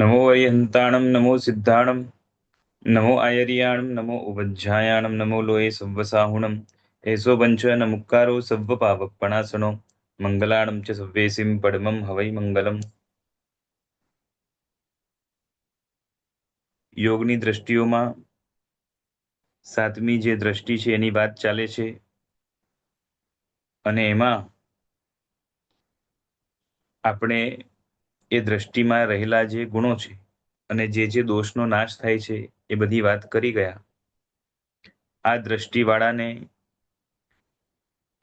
नमो अरिहन्ताणं नमो सिद्धाणं नमो आयर्याणं नमो उपज्ञायाणं नमो लोये सव्वसाहुणम् एषो पंच नमुक्कारो सव्वपावपणासनो मंगलाणं च सव्वेसिं परमं हवै मंगलम्। યોગની દ્રષ્ટિઓમાં સાતમી જે દ્રષ્ટિ છે એની વાત ચાલે છે અને એમાં આપણે એ દ્રષ્ટિમાં રહેલા જે ગુણો છે અને જે દોષનો નાશ થાય છે એ બધી વાત કરી ગયા। આ દ્રષ્ટિવાળાને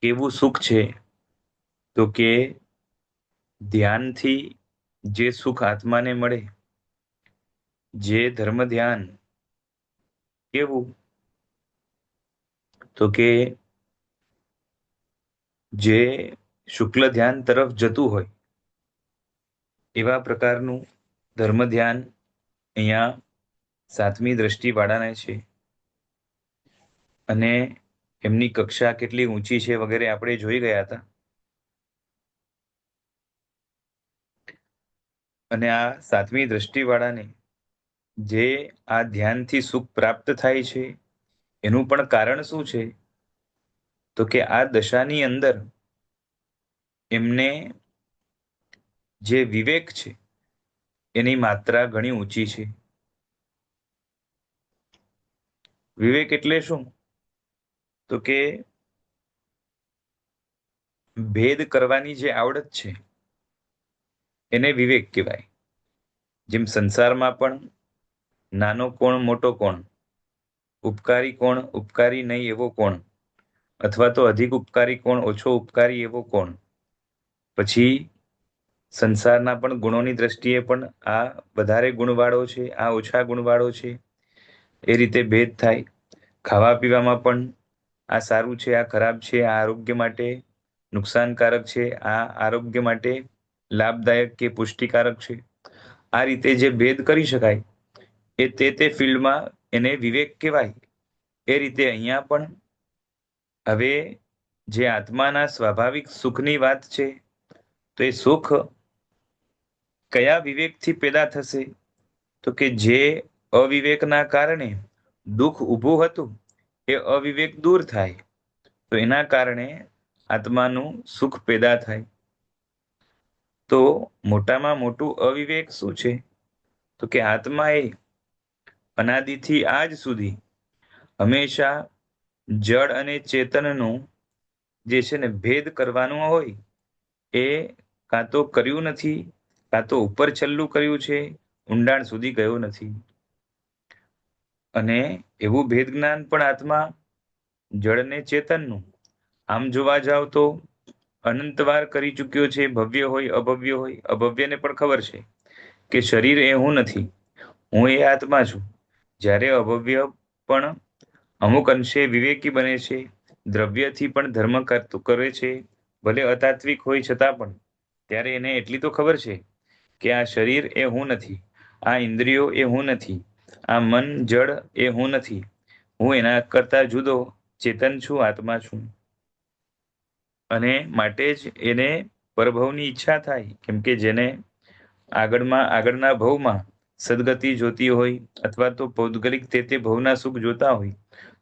કેવું સુખ છે તો કે ધ્યાનથી જે સુખ આત્માને મળે, જે ધર્મ ધ્યાન કેવું તો કે જે શુક્લ ધ્યાન તરફ જતું હોય એવા પ્રકારનું ધર્મ ધ્યાન અહીંયા સાતમી દ્રષ્ટિવાળાને છે। અને એમની કક્ષા કેટલી ઊંચી છે વગેરે આપણે જોઈ ગયા હતા। અને આ સાતમી દ્રષ્ટિવાળાને જે આ ધ્યાનથી સુખ પ્રાપ્ત થાય છે એનું પણ કારણ શું છે તો કે આ દશાની અંદર એમને જે વિવેક છે એની માત્રા ઘણી ઊંચી છે। વિવેક એટલે શું તો કે ભેદ કરવાની જે આવડત છે એને વિવેક કહેવાય। જેમ સંસારમાં પણ નાનો કોણ મોટો કોણ, ઉપકારી કોણ ઉપકારી નહીં એવો કોણ, અથવા તો અધિક ઉપકારી કોણ ઓછો ઉપકારી એવો કોણ, પછી સંસારના પણ ગુણોની દ્રષ્ટિએ પણ આ વધારે ગુણવાળો છે, આ ઓછા ગુણવાળો છે, એ રીતે ભેદ થાય। ખાવા પીવામાં પણ આ સારું છે, આ ખરાબ છે, આ આરોગ્ય માટે નુકસાનકારક છે, આ આરોગ્ય માટે લાભદાયક કે પુષ્ટિકારક છે, આ રીતે જે ભેદ કરી શકાય એ તે ફિલ્ડમાં એને વિવેક કહેવાય। એ રીતે અહીંયા પણ હવે જે આત્માના સ્વાભાવિક સુખની વાત છે તો એ સુખ કયા વિવેકથી પેદા થશે તો કે જે અવિવેકના કારણે દુઃખ ઊભું હતું એ અવિવેક દૂર થાય તો એના કારણે આત્માનું સુખ પેદા થાય। તો મોટામાં મોટું અવિવેક શું છે તો કે આત્માએ અનાદિથી આજ સુધી હંમેશા જળ અને ચેતનનું જે છે ને ભેદ કરવાનું હોય એ કાં તો કર્યું નથી, કાં તો ઉપર છલ્લું કર્યું છે, ઊંડાણ સુધી ગયો નથી। અને એવું ભેદ જ્ઞાન પણ આત્મા જળ ને ચેતનનું આમ જોવા જાવ તો અનંતવાર કરી ચૂક્યો છે, ભવ્ય હોય અભવ્ય હોય। અભવ્યને પણ ખબર છે કે શરીર એ હું નથી, હું એ આત્મા છું। જ્યારે અભવ્ય પણ અમુક અંશે વિવેકી બને છે, દ્રવ્યથી પણ ધર્મ કરે છે, ભલે અતાત્વિક હોય છતાં પણ, ત્યારે એને એટલી તો ખબર છે કે આ શરીર એ હું નથી, આ ઇન્દ્રિયો એ હું નથી, આ મન જળ એ હું નથી, હું એના કરતા જુદો ચેતન છું, આત્મા છું। અને માટે જ એને પરભવની ઈચ્છા થાય, કેમ કે જેને આગળના ભવમાં સદગતિ જોતી હોય અથવા તો પૌદ્ગલિક તે ભવના સુખ જોતા હોય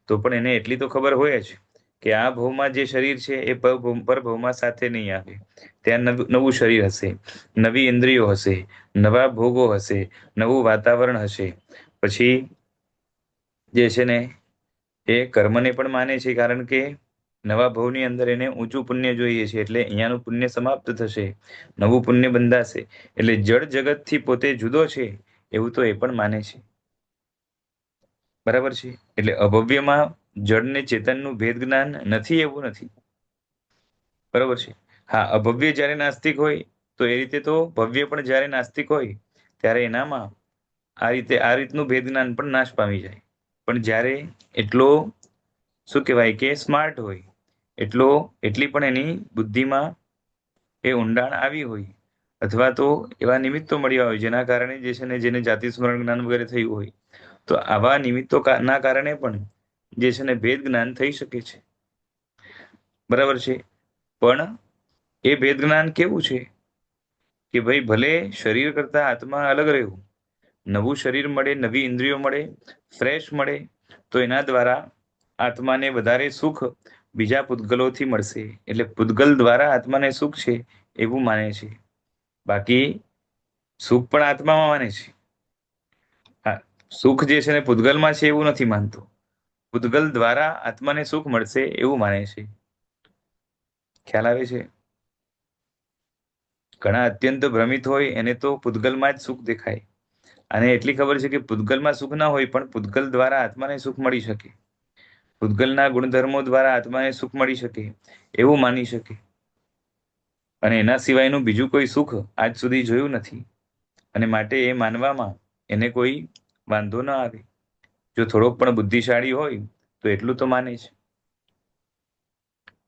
તો પણ એને એટલી તો ખબર હોય જ કે આ ભવમાં જે શરીર છે એ પરભવમાં સાથે નહીં આવે। ત્યાં નવું શરીર હશે, નવી ઇન્દ્રિયો હશે, નવા ભોગો હશે, નવું વાતાવરણ હશે। પછી જે છે ને એ કર્મને પણ માને છે, કારણ કે નવા ભવની અંદર એને ઊંચું પુણ્ય જોઈએ છે, એટલે અહીંયાનું પુણ્ય સમાપ્ત થશે, નવું પુણ્ય બંધાશે, એટલે જળ જગતથી પોતે જુદો છે એવું તો એ પણ માને છે। બરાબર છે? એટલે અભવ્યમાં જળ ને ચેતનનું ભેદ જ્ઞાન નથી એવું નથી। બરાબર છે? હા, અભવ્ય જ્યારે નાસ્તિક હોય તો એ રીતે તો ભવ્ય પણ જ્યારે નાસ્તિક હોય ત્યારે એનામાં આ રીતનું ભેદ જ્ઞાન પણ નાશ પામી જાય। પણ જ્યારે એટલો શું કહેવાય કે સ્માર્ટ હોય, એટલી પણ એની બુદ્ધિમાં એ ઊંડાણ આવી હોય, અથવા તો એવા નિમિત્તો મળ્યા હોય જેના કારણે જે છે ને જેને જાતિ સ્મરણ જ્ઞાન વગેરે થયું હોય, તો આવા નિમિત્તો ના કારણે પણ જે છે ને ભેદ જ્ઞાન થઈ શકે છે। બરાબર છે? પણ એ ભેદ જ્ઞાન કેવું છે કે ભાઈ ભલે શરીર કરતા આત્મા અલગ રહ્યું, નવું શરીર મળે, નવી ઇન્દ્રિયો મળે, ફ્રેશ મળે, તો એના દ્વારા આત્માને વધારે સુખ બીજા પૂતગલોથી મળશે. એટલે પૂતગલ દ્વારા આત્માને સુખ છે એવું માને છે. બાકી સુખ પણ આત્મામાં માને છે. હા, સુખ જે છે ને પૂતગલમાં છે એવું નથી માનતો. પૂતગલ દ્વારા આત્માને સુખ મળશે એવું માને છે. ખ્યાલ આવે છે? ઘણા અત્યંત ભ્રમિત હોય એને તો પૂતગલમાં જ સુખ દેખાય. અને એટલી ખબર છે કે પૂતગલમાં સુખ ના હોય પણ પૂતગલ દ્વારા આત્માને સુખ મળી શકે, પૂતગલના ગુણધર્મો દ્વારા આત્માને સુખ મળી શકે એવું માની શકે. અને એના સિવાયનું બીજું કોઈ સુખ આજ સુધી જોયું નથી. અને માટે એ માનવામાં એને કોઈ વાંધો ન આવે. જો થોડોક પણ બુદ્ધિશાળી હોય તો એટલું તો માને છે.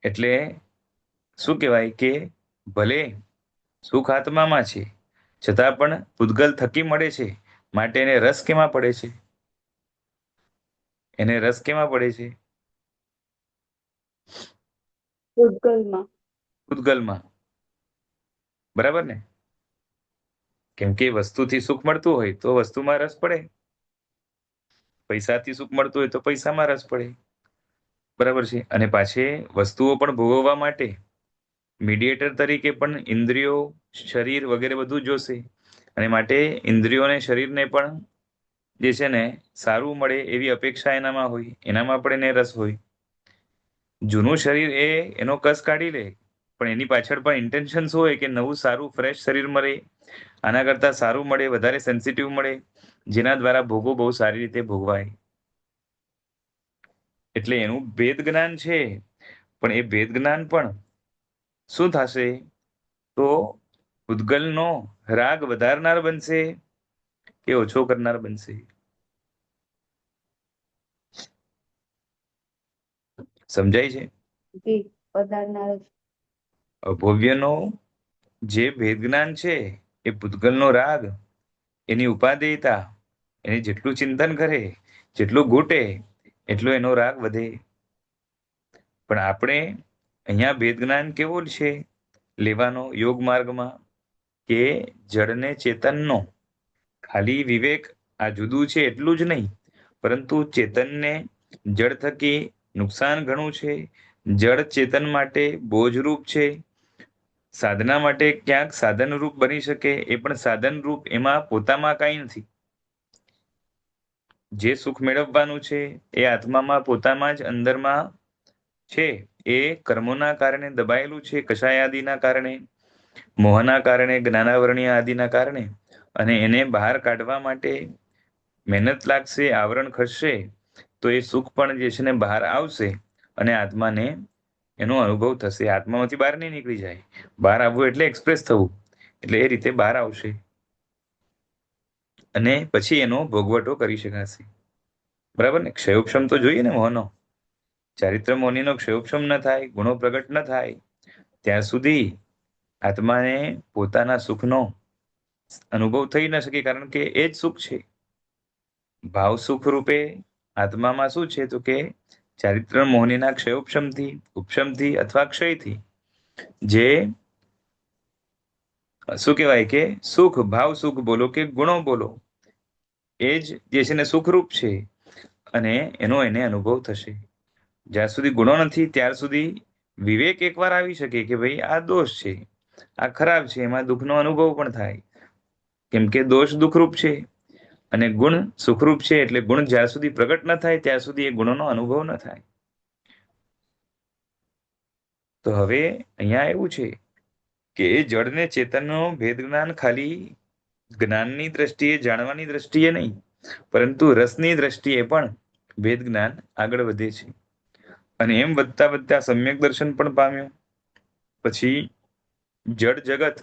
એટલે શું કહેવાય કે ભલે સુખ આત્મામાં છે છતાં પણ પૂતગલ થકી મળે છે, માટે એને રસ કેમાં પડે છે? એને રસ કેમાં પડે છે? પૂતગલમાં. પૂતગલમાં. બરાબર ને? કેમ કે વસ્તુથી સુખ મળતું હોય તો વસ્તુમાં રસ પડે, પૈસાથી સુખ મળતું હોય તો પૈસામાં રસ પડે. બરાબર છે? અને પાછી વસ્તુઓ પણ ભોગવવા માટે મીડિયેટર તરીકે પણ ઇન્દ્રિયો, શરીર વગેરે બધું જોશે. અને માટે ઇન્દ્રિયોને શરીરને પણ જે છે ને સારું મળે એવી અપેક્ષા એનામાં હોય, એનામાં પણ એને રસ હોય. જૂનું શરીર એનો કસ કાઢી લે, પણ એની પાછળ પણ ઇન્ટેન્શન શું હોય કે નવું સારું ફ્રેશ શરીર મળે, આના કરતાં સારું મળે, વધારે સેન્સિટિવ મળે, જેના દ્વારા ભોગો બહુ સારી રીતે ભોગવાય. એટલે એનું ભેદ જ્ઞાન છે, પણ એ ભેદ જ્ઞાન પણ શું થશે તો પૂતગલનો રાગ વધારનાર બનશે કે ઓછો કરનાર બનશે? સમજાય છે? જી, વધારનાર જ. અભવ્યનો જે ભેદ જ્ઞાન છે એ પૂતગલનો રાગ, એની ઉપાદેયતા, એની જેટલું ચિંતન કરે, જેટલું ઘૂંટે એટલો એનો રાગ વધે. પણ આપણે અહીંયા ભેદ જ્ઞાન કેવો છે લેવાનો યોગ માર્ગમાં કે જડને ચેતનનો ખાલી વિવેક આ જુદું છે એટલું જ નહીં, પરંતુ ચેતનને જડ થકી નુકસાન ઘણું છે, જડ ચેતન માટે બોજરૂપ છે, સાધના માટે ક્યાંક સાધનરૂપ બની શકે, એ પણ સાધનરૂપ, એમાં પોતામાં કાંઈ નથી. જે સુખ મેળવવાનું છે એ આત્મામાં પોતામાં જ અંદરમાં છે. એ કર્મોના કારણે દબાયેલું છે, કષાય આદિના કારણે, મોહના કારણે, જ્ઞાનાવરણીય આદિના કારણે. અને એને બહાર કાઢવા માટે મહેનત લાગશે, આવરણ ખસશે, તો એ સુખ પણ જે છે ને બહાર આવશે અને આત્માને એનો અનુભવ થશે. આત્મામાંથી બહાર નહીં નીકળી જાય. બહાર આવવું એટલે એક્સપ્રેસ થવું, એટલે એ રીતે બહાર આવશે અને પછી એનો ભોગવટો કરી શકાશે. બરાબર ને? ક્ષયોક્ષમ તો જોઈએ ને મોહનો. ચારિત્ર મોહનીનો ક્ષયોક્ષમ ન થાય, ગુણો પ્રગટ ન થાય ત્યાં સુધી આત્માને પોતાના સુખનો અનુભવ થઈ ન શકે, કારણ કે એ જ સુખ છે. ભાવ સુખ રૂપે આત્મામાં શું છે તો કે ચારિત્ર મોહનીના ક્ષયોપશમથી, ઉપશમથી અથવા ક્ષયથી જે શું કહેવાય કે સુખ, ભાવ સુખ બોલો કે ગુણો બોલો, એ જ જે છે ને સુખરૂપ છે અને એનો એને અનુભવ થશે. જ્યાં સુધી ગુણો નથી ત્યાર સુધી વિવેક એકવાર આવી શકે કે ભાઈ આ દોષ છે, આ ખરાબ છે, એમાં દુઃખનો અનુભવ પણ થાય, કેમ કે દોષ દુઃખરૂપ છે અને ગુણ સુખરૂપ છે. એટલે ગુણ જ્યાં સુધી પ્રગટ ન થાય ત્યાં સુધી એ ગુણોનો અનુભવ ન થાય. તો હવે અહીંયા એવું છે કે એ જડને ચેતનનો ભેદ જ્ઞાન ખાલી જ્ઞાનની દ્રષ્ટિએ, જાણવાની દ્રષ્ટિએ નહીં, પરંતુ રસની દ્રષ્ટિએ પણ ભેદ જ્ઞાન આગળ વધે છે. અને એમ વધતા વધતા સમ્યક દર્શન પણ પામ્યો. પછી જડ જગત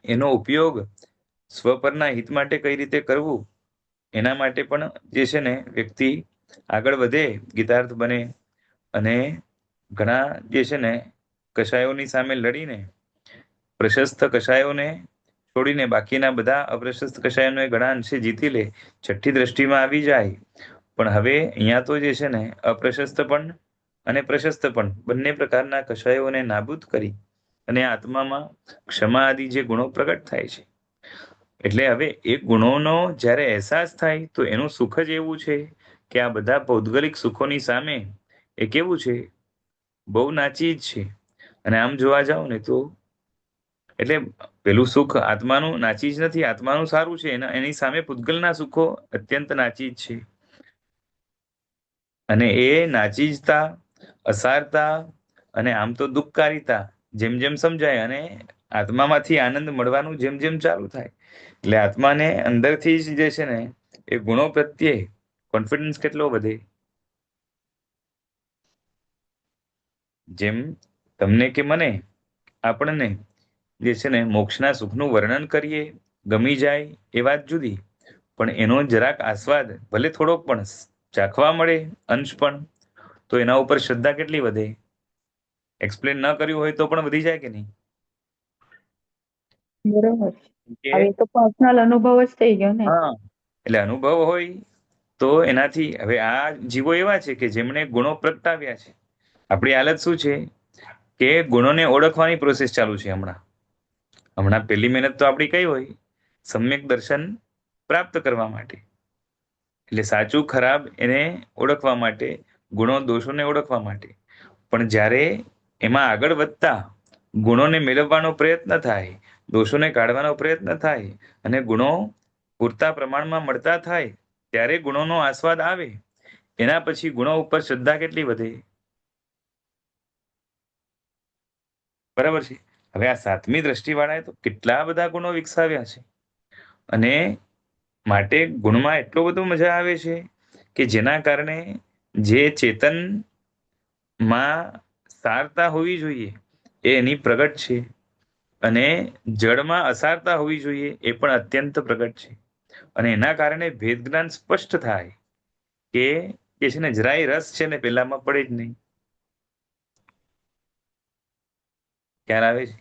એનો ઉપયોગ સ્વપરના હિત માટે કઈ રીતે કરવું એના માટે પણ જે છે ને વ્યક્તિ આગળ વધે, ગીતાર્થ બને અને ઘણા જે છે ને કષાયોની સામે લડીને પ્રશસ્ત કષાયોને છોડીને બાકીના બધા અપ્રશસ્ત કષાયોને ઘણા અંશે જીતી લે, છઠ્ઠી દ્રષ્ટિમાં આવી જાય. પણ હવે અહીંયા તો જે છે ને અપ્રશસ્ત પણ અને પ્રશસ્ત પણ બંને પ્રકારના કષાયોને નાબૂદ કરી અને આત્મામાં ક્ષમા આદિ જે ગુણો પ્રગટ થાય છે, એટલે હવે એ ગુણોનો જ્યારે અહેસાસ થાય તો એનું સુખ જ એવું છે કે આ બધા પૌદ્ગલિક સુખોની સામે એ કેવું છે, બહુ નાચી જ છે. અને આમ જોવા જાવ ને તો એટલે પેલું સુખ આત્માનું નાચી જ નથી, આત્માનું સારું છે, એની સામે પૂતગલના સુખો અત્યંત નાચી જ છે. અને એ નાચીજતા, અસારતા અને આમ તો દુઃખકારિતા જેમ જેમ સમજાય અને આત્મામાંથી આનંદ મળવાનું જેમ જેમ ચાલુ થાય, એટલે આત્માને અંદરથી જ જે છે ને એ ગુણો પ્રત્યે કોન્ફિડન્સ કેટલો વધે. જેમ તમને કે મને, આપણને જે છે ને મોક્ષના સુખનું વર્ણન કરીએ ગમી જાય એ વાત જુદી, પણ એનો જરાક આસ્વાદ ભલે થોડોક પણ ચાખવા મળે અંશ પણ, તો એના ઉપર શ્રદ્ધા કેટલી વધે. એક્સપ્લેન ન કર્યું હોય તો પણ વધી જાય કે નહીં? બરોબર. કે હવે તો પર્સનલ અનુભવ જ થઈ ગયો ને. હા, એટલે અનુભવ હોય તો એનાથી હવે આ જીવો એવા છે કે જેમણે ગુણો પ્રગટાવ્યા છે. આપણી હાલત શું છે કે ગુણોને ઓળખવાની પ્રોસેસ ચાલુ છે હમણાં. પહેલી મહેનત તો આપણી કઈ હોય? સમ્યક દર્શન પ્રાપ્ત કરવા માટે, એટલે સાચું ખરાબ એને ઓળખવા માટે, ગુણો દોષોને ઓળખવા માટે. પણ જ્યારે એમાં આગળ વધતા ગુણોને મેળવવાનો પ્રયત્ન થાય, દોષોને કાઢવાનો પ્રયત્ન થાય અને ગુણો પૂરતા પ્રમાણમાં મળતા થાય, ત્યારે ગુણોનો આસ્વાદ આવે. એના પછી ગુણો ઉપર શ્રદ્ધા કેટલી વધે. બરાબર છે. હવે આ સાતમી દ્રષ્ટિવાળાએ તો કેટલા બધા ગુણો વિકસાવ્યા છે, અને માટે ગુણમાં એટલો બધો મજા આવે છે કે જેના કારણે જે ચેતનમાં સારતા હોવી જોઈએ એ એની પ્રગટ છે, અને જળમાં અસારતા હોવી જોઈએ એ પણ અત્યંત પ્રગટ છે. અને એના કારણે ભેદ જ્ઞાન સ્પષ્ટ થાય કે છે ને જરાય રસ છે ને પેલામાં પડે જ નહીં. ખ્યાલ આવે છે?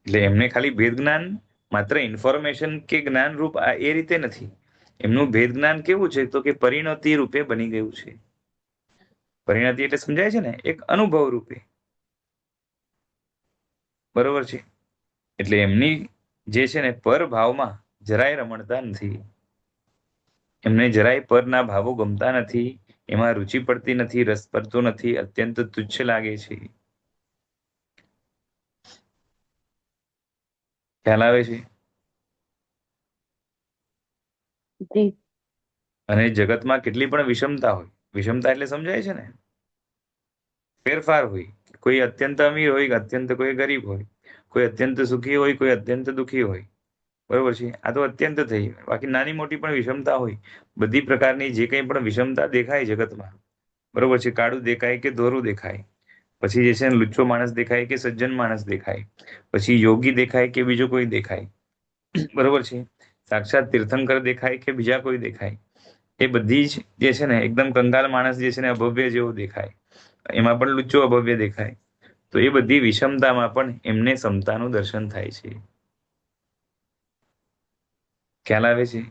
એટલે એમને ખાલી ભેદ જ્ઞાન માત્ર ઇન્ફોર્મેશન કે જ્ઞાન રૂપ એ રીતે નથી. એમનું ભેદ જ્ઞાન કેવું છે તો કે પરિણતિ રૂપે બની ગયું છે. પરિણતિ એટલે સમજાય છે ને, એક અનુભવ રૂપે. બરોબર છે. એટલે એમની જે છે ને પર ભાવમાં જરાય રમણતા નથી. એમને જરાય પરના ભાવો ગમતા નથી, એમાં રુચિ પડતી નથી, રસ પડતો નથી, અત્યંત તુચ્છ લાગે છે. ખ્યાલ આવે છે? જી. અને જગતમાં કેટલી પણ વિષમતા હોય, વિષમતા એટલે સમજાય છે ને, ફેરફાર હોય, કોઈ અત્યંત અમીર હોય, અત્યંત કોઈ ગરીબ હોય, કોઈ અત્યંત સુખી હોય, કોઈ અત્યંત દુઃખી હોય. બરોબર છે. આ તો અત્યંત થઈ. બાકી નાની મોટી પણ વિષમતા હોય. બધી પ્રકારની જે કંઈ પણ વિષમતા દેખાય જગતમાં, બરોબર છે, કાળું દેખાય કે ધોરું દેખાય, પછી જે છે ને લુચ્ચો માણસ દેખાય કે સજ્જન માણસ દેખાય, પછી યોગી દેખાય કે બીજો કોઈ દેખાય, બરોબર છે, સાક્ષાત તીર્થંકર દેખાય કે બીજા કોઈ દેખાય, એ બધી જ જે છે ને એકદમ કંગાલ માણસ જે છે ને અભવ્ય જેવો દેખાય, એમાં પણ લુચ્ચો અભવ્ય દેખાય. તો એ બધી વિષમતામાં પણ એમને સમતાનું દર્શન થાય છે. ખ્યાલ આવે છે?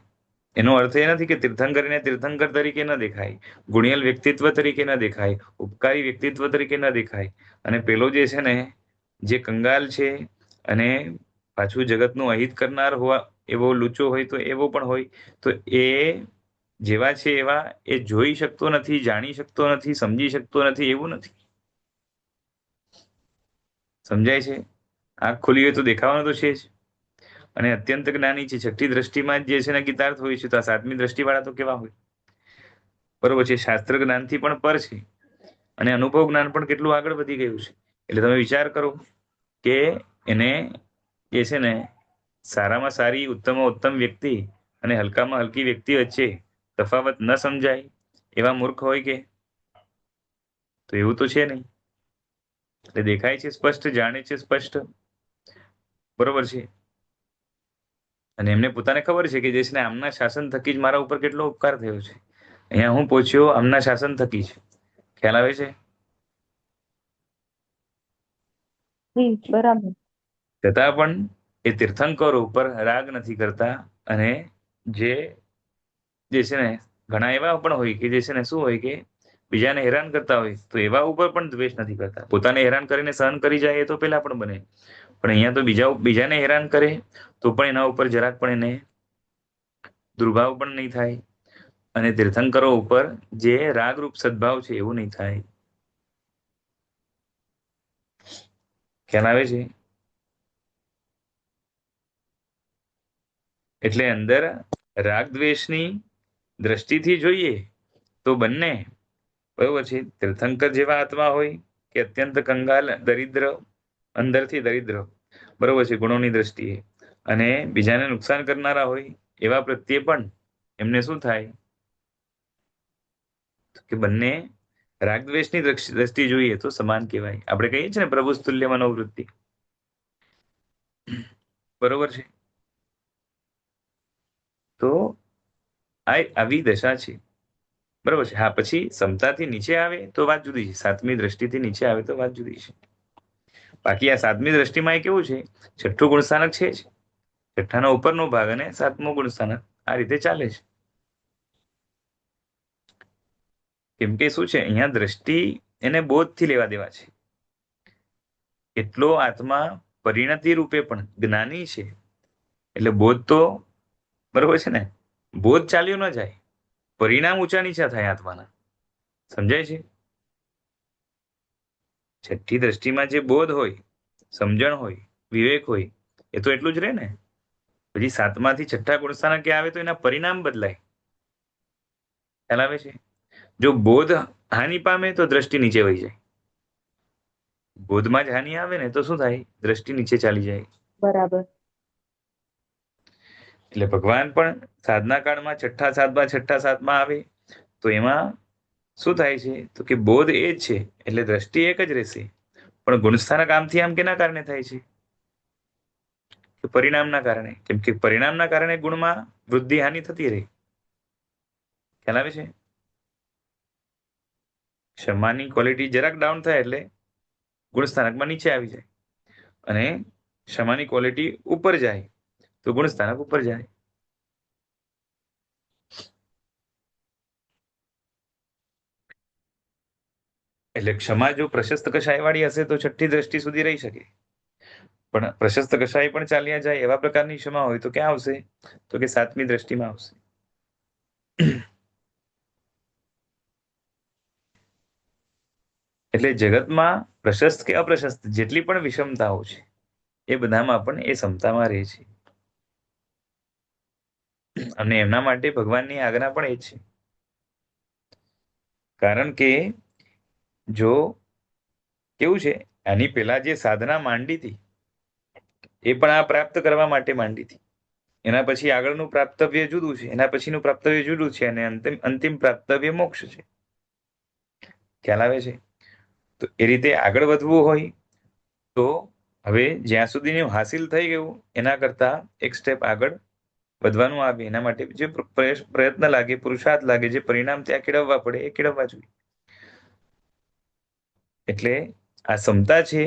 એનો અર્થ એ નથી કે તીર્થંકરીને તીર્થંકર તરીકે ન દેખાય, ગુણિયલ વ્યક્તિત્વ તરીકે ન દેખાય, ઉપકારી વ્યક્તિત્વ તરીકે ન દેખાય, અને પેલો જે છે ને જે કંગાલ છે અને પાછું જગતનું અહિત કરનાર હોવા એવો લુચો હોય તો એવો પણ હોય, તો એ જેવા છે એવા એ જોઈ શકતો નથી, જાણી શકતો નથી, સમજી શકતો નથી એવું નથી. સમજાય છે? આંખ ખુલી હોય તો દેખાવાનું તો છે જ. અને અત્યંત જ્ઞાની છે. છઠ્ઠી દ્રષ્ટિમાં જે છે ને ગીતાર્થ હોય છે, તો આ સાતમી દ્રષ્ટિવાળા તો કેવા હોય? બરોબર છે. શાસ્ત્ર જ્ઞાનથી પણ પર છે, અને અનુભવ જ્ઞાન પણ કેટલું આગળ વધી ગયું છે. એટલે તમે વિચાર કરો કે એને જે છે ને સારામાં સારી ઉત્તમમાં ઉત્તમ વ્યક્તિ અને હલકામાં હલકી વ્યક્તિ વચ્ચે તફાવત ન સમજાય એવા મૂર્ખ હોય કે? તો એવું તો છે નહીં. એટલે દેખાય છે સ્પષ્ટ, જાણે છે સ્પષ્ટ, બરોબર છે. અને એમને પોતાને ખબર છે કે જે છે ને આમના શાસન થકી જ મારા ઉપર કેટલો ઉપકાર થયો છે. અહીંયા હું પહોંચ્યો આમના શાસન થકી છે. ખ્યાલ આવે છે? જી, બરાબર. છતાં પણ એ તીર્થંકરો ઉપર રાગ નથી કરતા, અને જે જે છે ને ઘણા એવા પણ હોય કે જે છે ને શું હોય કે બીજાને હેરાન કરતા હોય તો એવા ઉપર પણ દ્વેષ નથી કરતા. પોતાને હેરાન કરીને સહન કરી જાય એ તો પેલા પણ બને, પણ અહીંયા તો બીજાને હેરાન કરે તો પણ એના ઉપર જરાક પણ એને દુર્ભાવ પણ નહીં થાય, અને તીર્થંકરો ઉપર જે રાગરૂપ સદભાવ છે એવું નહીં થાય. ખ્યાલ આવે છે? એટલે અંદર રાગ દ્વેષની દ્રષ્ટિથી જોઈએ તો બંને બરોબર છે. તીર્થંકર જેવા આત્મા હોય કે અત્યંત કંગાલ દરિદ્ર, અંદરથી દરિદ્ર, બરોબર છે, ગુણોની દ્રષ્ટિએ, અને બીજાને નુકસાન કરનારા હોય એવા પ્રત્યે પણ એમને શું થાય કે બંને રાગદ્વેષની દ્રષ્ટિ જોઈએ તો સમાન કહેવાય. આપણે કહીએ છીએ ને પ્રભુ તુલ્ય મનોવૃત્તિ, બરોબર છે. તો આ આવી દશા છે, બરોબર છે. હા, પછી સમતાથી નીચે આવે તો વાત જુદી છે, સાતમી દ્રષ્ટિથી નીચે આવે તો વાત જુદી છે. બાકી આ સાતમી દ્રષ્ટિમાં એ કેવું છે, છઠ્ઠું ગુણસ્થાનક છે જ, છઠ્ઠાનો ઉપરનો ભાગ અને સાતમો ગુણસ્થાનક આ રીતે ચાલે છે. કેમ કે શું છે, અહીંયા દ્રષ્ટિ એને બોધથી લેવા દેવા છે. એટલો આત્મા પરિણતિ રૂપે પણ જ્ઞાની છે, એટલે બોધ તો બરોબર છે ને, બોધ ચાલ્યો ન જાય, પરિણામ ઊંચા નીચા થાય આત્માના. સમજાય છે? છઠ્ઠી દ્રષ્ટિમાં જે બોધ હોય, સમજણ હોય, વિવેક હોય, એ તો એટલું જ રહે ને. પછી સાતમાથી છઠ્ઠા ગુણસ્થાનકે આવે તો એના પરિણામ બદલાય. ખ્યાલ આવે છે? જો બોધ હાનિ પામે તો દ્રષ્ટિ નીચે વહી જાય, બોધમાં જ હાનિ આવે ને તો શું થાય, દ્રષ્ટિ નીચે ચાલી જાય. બરાબર. એટલે ભગવાન પણ સાધના કાળમાં છઠ્ઠા સાતમાં આવે તો એમાં શું થાય છે, તો કે બોધ એ જ છે એટલે દ્રષ્ટિ એક જ રહેશે, પણ ગુણસ્થાનક આમથી આમ કેના કારણે થાય છે, કે પરિણામના કારણે. કેમ કે પરિણામના કારણે ગુણમાં વૃદ્ધિ હાનિ થતી રહે. ખ્યાલ આવે છે? ક્ષમાની ક્વોલિટી જરાક ડાઉન થાય એટલે ગુણસ્થાનકમાં નીચે આવી જાય, અને ક્ષમાની ક્વોલિટી ઉપર જાય તો ગુણસ્થાનક ઉપર જાય. એટલે ક્ષમા જો પ્રશસ્ત કષાય વાળી હશે તો છઠ્ઠી દ્રષ્ટિ સુધી રહી શકે, પણ પ્રશસ્ત કષાય પણ ચાલ્યા જાય એવા પ્રકારની ક્ષમા હોય તો ક્યાં આવશે, તો કે સાતમી દ્રષ્ટિમાં આવશે. એટલે જગતમાં પ્રશસ્ત કે અપ્રશસ્ત જેટલી પણ વિષમતાઓ છે એ બધામાં પણ એ સમતામાં રહે છે, અને એમના માટે ભગવાનની આજ્ઞા પણ એ છે. કારણ કે જો કેવું છે, આની પેલા જે સાધના માંડી હતી એ પણ આ પ્રાપ્ત કરવા માટે માંડી હતી. એના પછી આગળનું પ્રાપ્તવ્ય જુદું છે, એના પછીનું પ્રાપ્તવ્ય જુદું છે, અને અંતિમ પ્રાપ્તવ્ય મોક્ષ છે. ખ્યાલ આવે છે? તો એ રીતે આગળ વધવું હોય તો હવે જ્યાં સુધીનું હાસિલ થઈ ગયું એના કરતા એક સ્ટેપ આગળ વધવાનું આવે, એના માટે જે પ્રયત્ન લાગે, પુરુષાર્થ લાગે, જે પરિણામ ત્યાં કેળવવા પડે એ કેળવવા જોઈએ. એટલે આ સમતા છે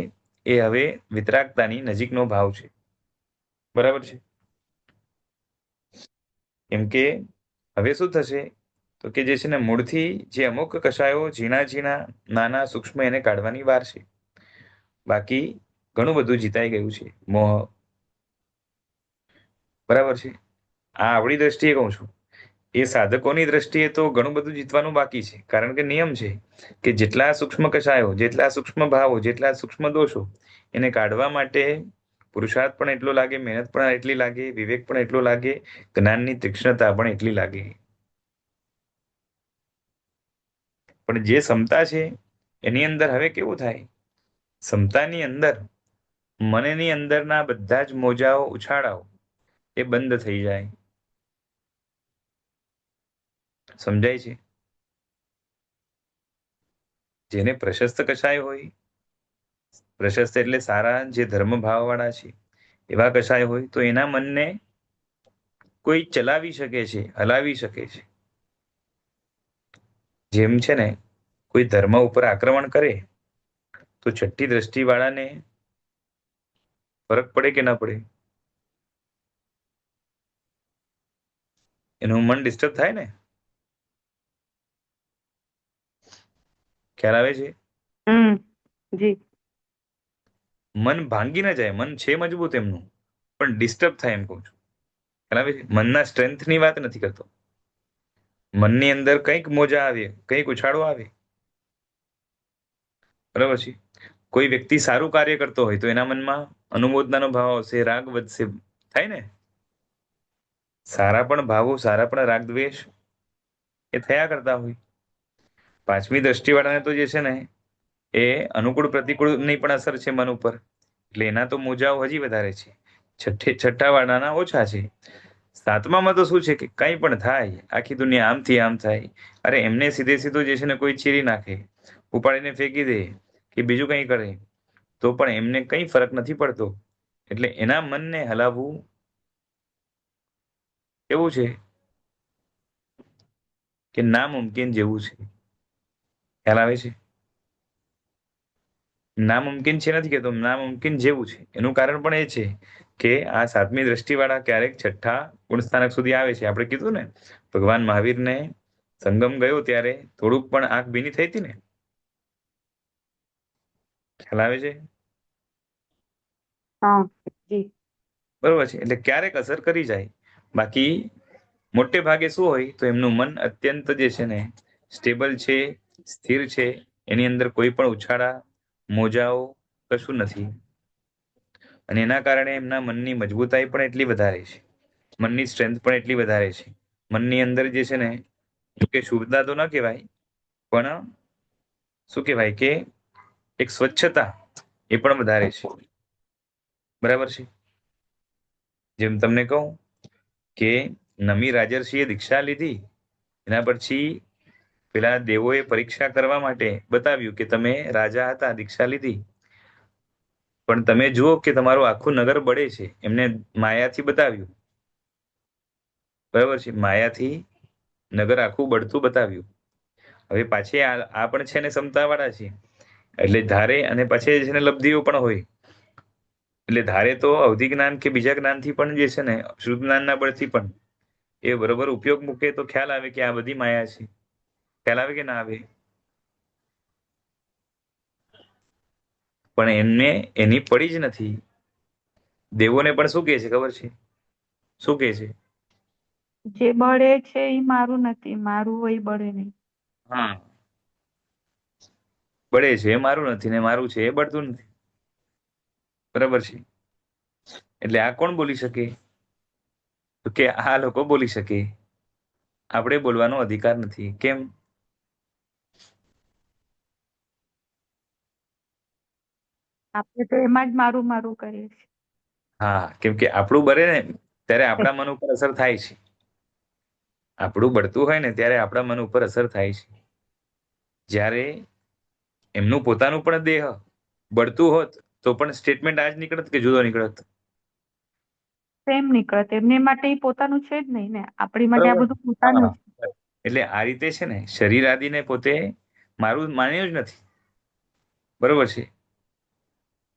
એ હવે વિતરાગતાની નજીકનો ભાવ છે. બરાબર છે? કેમ કે હવે શું થશે, તો કે જે છે ને મૂળથી જે અમુક કષાયો ઝીણા ઝીણા નાના સૂક્ષ્મ એને કાઢવાની વાર છે, બાકી ઘણું બધું જીતાઈ ગયું છે. મોહ, બરાબર છે, આ આપણી દ્રષ્ટિએ કહું છું. એ સાધકોની દ્રષ્ટિએ તો ઘણું બધું જીતવાનું બાકી છે, કારણ કે નિયમ છે કે જેટલા સૂક્ષ્મ કષાયો, જેટલા સૂક્ષ્મ ભાવો, જેટલા સૂક્ષ્મ દોષો એને કાઢવા માટે પુરુષાર્થ પણ એટલો લાગે, મહેનત પણ એટલી લાગે, વિવેક પણ એટલો લાગે, જ્ઞાનની તીક્ષ્ણતા પણ એટલી લાગે. પણ જે સમતા છે એની અંદર હવે કેવું થાય, સમતાની અંદર મનની અંદરના બધા જ મોજાઓ, ઉછાળાઓ એ બંધ થઈ જાય. સમજાય છે? જેને પ્રશસ્ત કષાય હોય, પ્રશસ્ત એટલે સારા જે ધર્મ ભાવ વાળા છે એવા કષાય હોય તો એના મનને કોઈ ચલાવી શકે છે, હલાવી શકે છે. જેમ છે ને કોઈ ધર્મ ઉપર આક્રમણ કરે તો છઠ્ઠી દ્રષ્ટિ વાળાને ફરક પડે કે ના પડે? એનું મન ડિસ્ટર્બ થાય ને. ખ્યાલ આવે છે? જી. મન ભાંગી ન જાય, મન છે મજબૂત એમનું, પણ ડિસ્ટર્બ થાય એમ કહું છું. ખ્યાલ આવે છે? મનના સ્ટ્રેન્થની વાત નથી કરતો. મનની અંદર કંઈક મોજા આવે, કંઈક ઉછાળો આવે, બરાબર છે. કોઈ વ્યક્તિ સારું કાર્ય કરતો હોય તો એના મનમાં અનુમોદનાનો ભાવ આવશે, રાગ વધશે, થાય ને? સારા પણ ભાવો, સારા પણ રાગ દ્વેષ એ થયા કરતા હોય. પાંચમી દ્રષ્ટિવાળાને તો જે છે ને એ અનુકૂળ પ્રતિકૂળ ની પણ અસર છે મન ઉપર, એટલે એના તો મોજાઓ હજી વધારે છે. છઠ્ઠા વાળાના ઓછા છે. સાતમામાં તો શું છે કે કંઈ પણ થાય, આખી દુનિયા આમથી આમ થાય, અરે એમને સીધે સીધું જે છે ને કોઈ ચીરી નાખે, ઉપાડીને ફેંકી દે, કે બીજું કંઈ કરે, તો પણ એમને કંઈ ફરક નથી પડતો. એટલે એના મનને હલાવવું એવું છે કે નામુમકિન જેવું છે. ખ્યાલ આવે છે? નામુમકિન છે નથી કહેતો, નામુમકિન જેવું છે. એનું કારણ પણ એ છે કે આ સાતમી દ્રષ્ટિવાળા ક્યારેક છઠ્ઠા ગુણસ્થાનક સુધી આવે છે. આપણે કીધું ને, ભગવાન મહાવીરને સંગમ ગયો ત્યારે થોડુંક પણ આંખ ભીની થઈ હતી ને. ખ્યાલ આવે છે? હા જી. બરોબર છે. એટલે ક્યારેક અસર કરી જાય, બાકી મોટે ભાગે શું હોય તો એમનું મન અત્યંત જે છે ને સ્ટેબલ છે, સ્થિર છે. એની અંદર કોઈ પણ ઉછાળા, મોજાઓ કશું નથી. અને એના કારણે એમના મનની મજબૂતાઈ પણ એટલી વધારે છે, મનની સ્ટ્રેન્થ પણ એટલી વધારે છે. મનની અંદર જે છે ને, કે શુભતા તો ના કહેવાય, પણ શું કહેવાય કે એક સ્વચ્છતા એ પણ વધારે છે. બરાબર છે. જેમ તમને કહું કે નમી રાજર્ષિએ દીક્ષા લીધી, એના પછી પેલા દેવોએ પરીક્ષા કરવા માટે બતાવ્યું કે તમે રાજા હતા, દીક્ષા લીધી, પણ તમે જુઓ કે તમારું આખું નગર બળે છે. એમને માયાથી બતાવ્યું, બરાબર છે, માયાથી નગર આખું બળતું બતાવ્યું. હવે પાછી આ પણ છે ને ક્ષમતા વાળા છે, એટલે ધારે અને પછી છે ને લબ્ધિઓ પણ હોય. એટલે ધારે તો અવધિ જ્ઞાન કે બીજા જ્ઞાનથી પણ જે છે ને શુદ્ધ જ્ઞાનના બળથી પણ એ બરોબર ઉપયોગ મૂકે તો ખ્યાલ આવે કે આ બધી માયા છે. ખ્યાલ આવે કે ના આવે? પણ એમને એની પડી જ નથી. દેવોને પણ શું કહે છે ખબર છે? શું કહે છે? જે બળે છે એ મારું નથી, મારું હોય બળે નહીં. હા, બળે છે એ મારું નથી ને મારું છે એ બળતું નથી. બરાબર છે. એટલે આ કોણ બોલી શકે? તો કે આ લોકો બોલી શકે, આપણે બોલવાનો અધિકાર નથી. કેમ? આપણે તો એમાં જ મારું મારું કરીએ છીએ. હા, કેમ કે આપણું બળે ને ત્યારે આપણા મન ઉપર અસર થાય છે. આપણું બળતું હોય ને ત્યારે આપણા મન ઉપર અસર થાય છે. જ્યારે એમનું પોતાનું પણ દેહ બળતું હોત તો પણ સ્ટેટમેન્ટ આ જ નીકળત કે જુદો નીકળત? સેમ નીકળત. એમને માટે ઈ પોતાનું છે જ નહીં ને, આપણી માટે આ બરોબર. બધું પોતાનું હા, છે. એટલે આ રીતે છે ને શરીર આદિને પોતે મારું માન્યું જ નથી. બરોબર છે.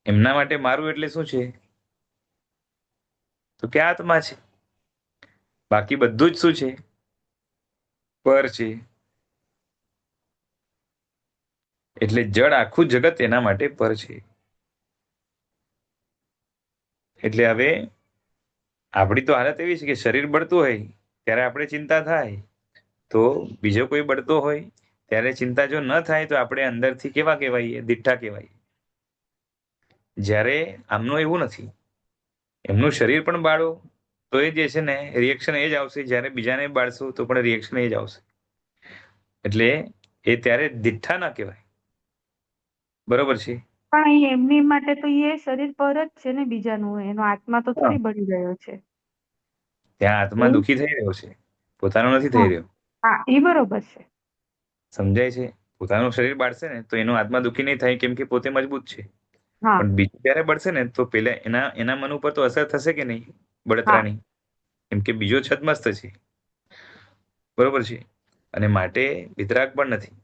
એમના માટે મારું એટલે શું છે? તો કે આત્મા છે. બાકી બધું જ શું છે? પર છે. એટલે જડ આખું જગત એના માટે પર છે. એટલે હવે આપણી તો હાલત એવી છે કે શરીર બળતું હોય ત્યારે આપણે ચિંતા થાય, તો બીજો કોઈ બળતો હોય ત્યારે ચિંતા જો ન થાય તો આપણે અંદરથી કેવા કહેવાય? દિઠ્ઠા કહેવાય. જ્યારે આમનું એવું નથી. એમનું શરીર પણ બાળો તો એ જે છે ને રિએક્શન એ જ આવશે, જ્યારે બીજાને બાળશો તો પણ રિએક્શન એ જ આવશે. એટલે એ ત્યારે દિઠ્ઠા ના કહેવાય. બરોબર છે. પણ અહીં એમની માટે તો એ શરીર પર જ છે ને બીજાનું, એનો આત્મા તો હા, થોડી બળી ગયો છે. ત્યાં આત્મા એવું. દુઃખી થઈ રહ્યો છે, પોતાનો નથી થઈ હા રહ્યો. હા, એ બરોબર છે. સમજાય છે? પોતાનું શરીર બાળશે ને તો એનો આત્મા દુઃખી નહીં થાય, કેમ કે પોતે મજબૂત છે. હા પણ બીજું જયારે બળશે ને તો પેલા એના એના મન ઉપર તો અસર થશે કે નહીં હા. બળતરાની? કેમ કે બીજો છદમસ્ત છે. બરોબર છે. અને માટે વિતરાગ પણ નથી.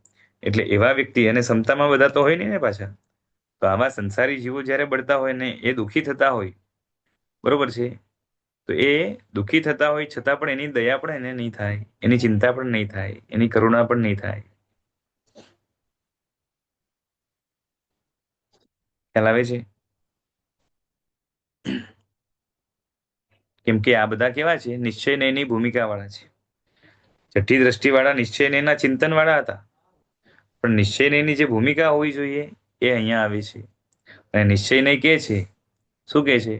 એટલે એવા વ્યક્તિ અને ક્ષમતામાં બધા તો હોય નહીં ને પાછા. તો આવા સંસારી જીવો જ્યારે બળતા હોય ને એ દુઃખી થતા હોય, બરોબર છે, તો એ દુઃખી થતા હોય છતાં પણ એની દયા પણ એને નહીં થાય, એની ચિંતા પણ નહીં થાય, એની કરુણા પણ નહીં થાય. ખ્યાલ આવે છે? કેમ કે આ બધા કેવા છે? નિશ્ચય નયની ભૂમિકા વાળા છે. છઠ્ઠી દ્રષ્ટિ વાળા નિશ્ચય નયના ચિંતન વાળા હતા, પણ નિશ્ચય નયની જે ભૂમિકા હોવી જોઈએ એ અહીંયા આવી છે. અને નિશ્ચય નય કે છે, શું કે છે?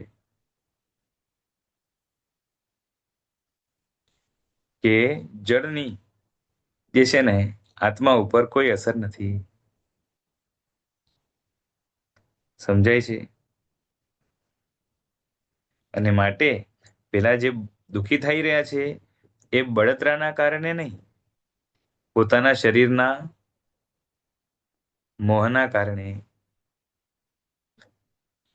કે જળની જે છે ને આત્મા ઉપર કોઈ અસર નથી. સમજાય છે? અને માટે પેલા જે દુઃખી થઈ રહ્યા છે એ બળતરાના કારણે નહીં, પોતાના શરીરના મોહના કારણે.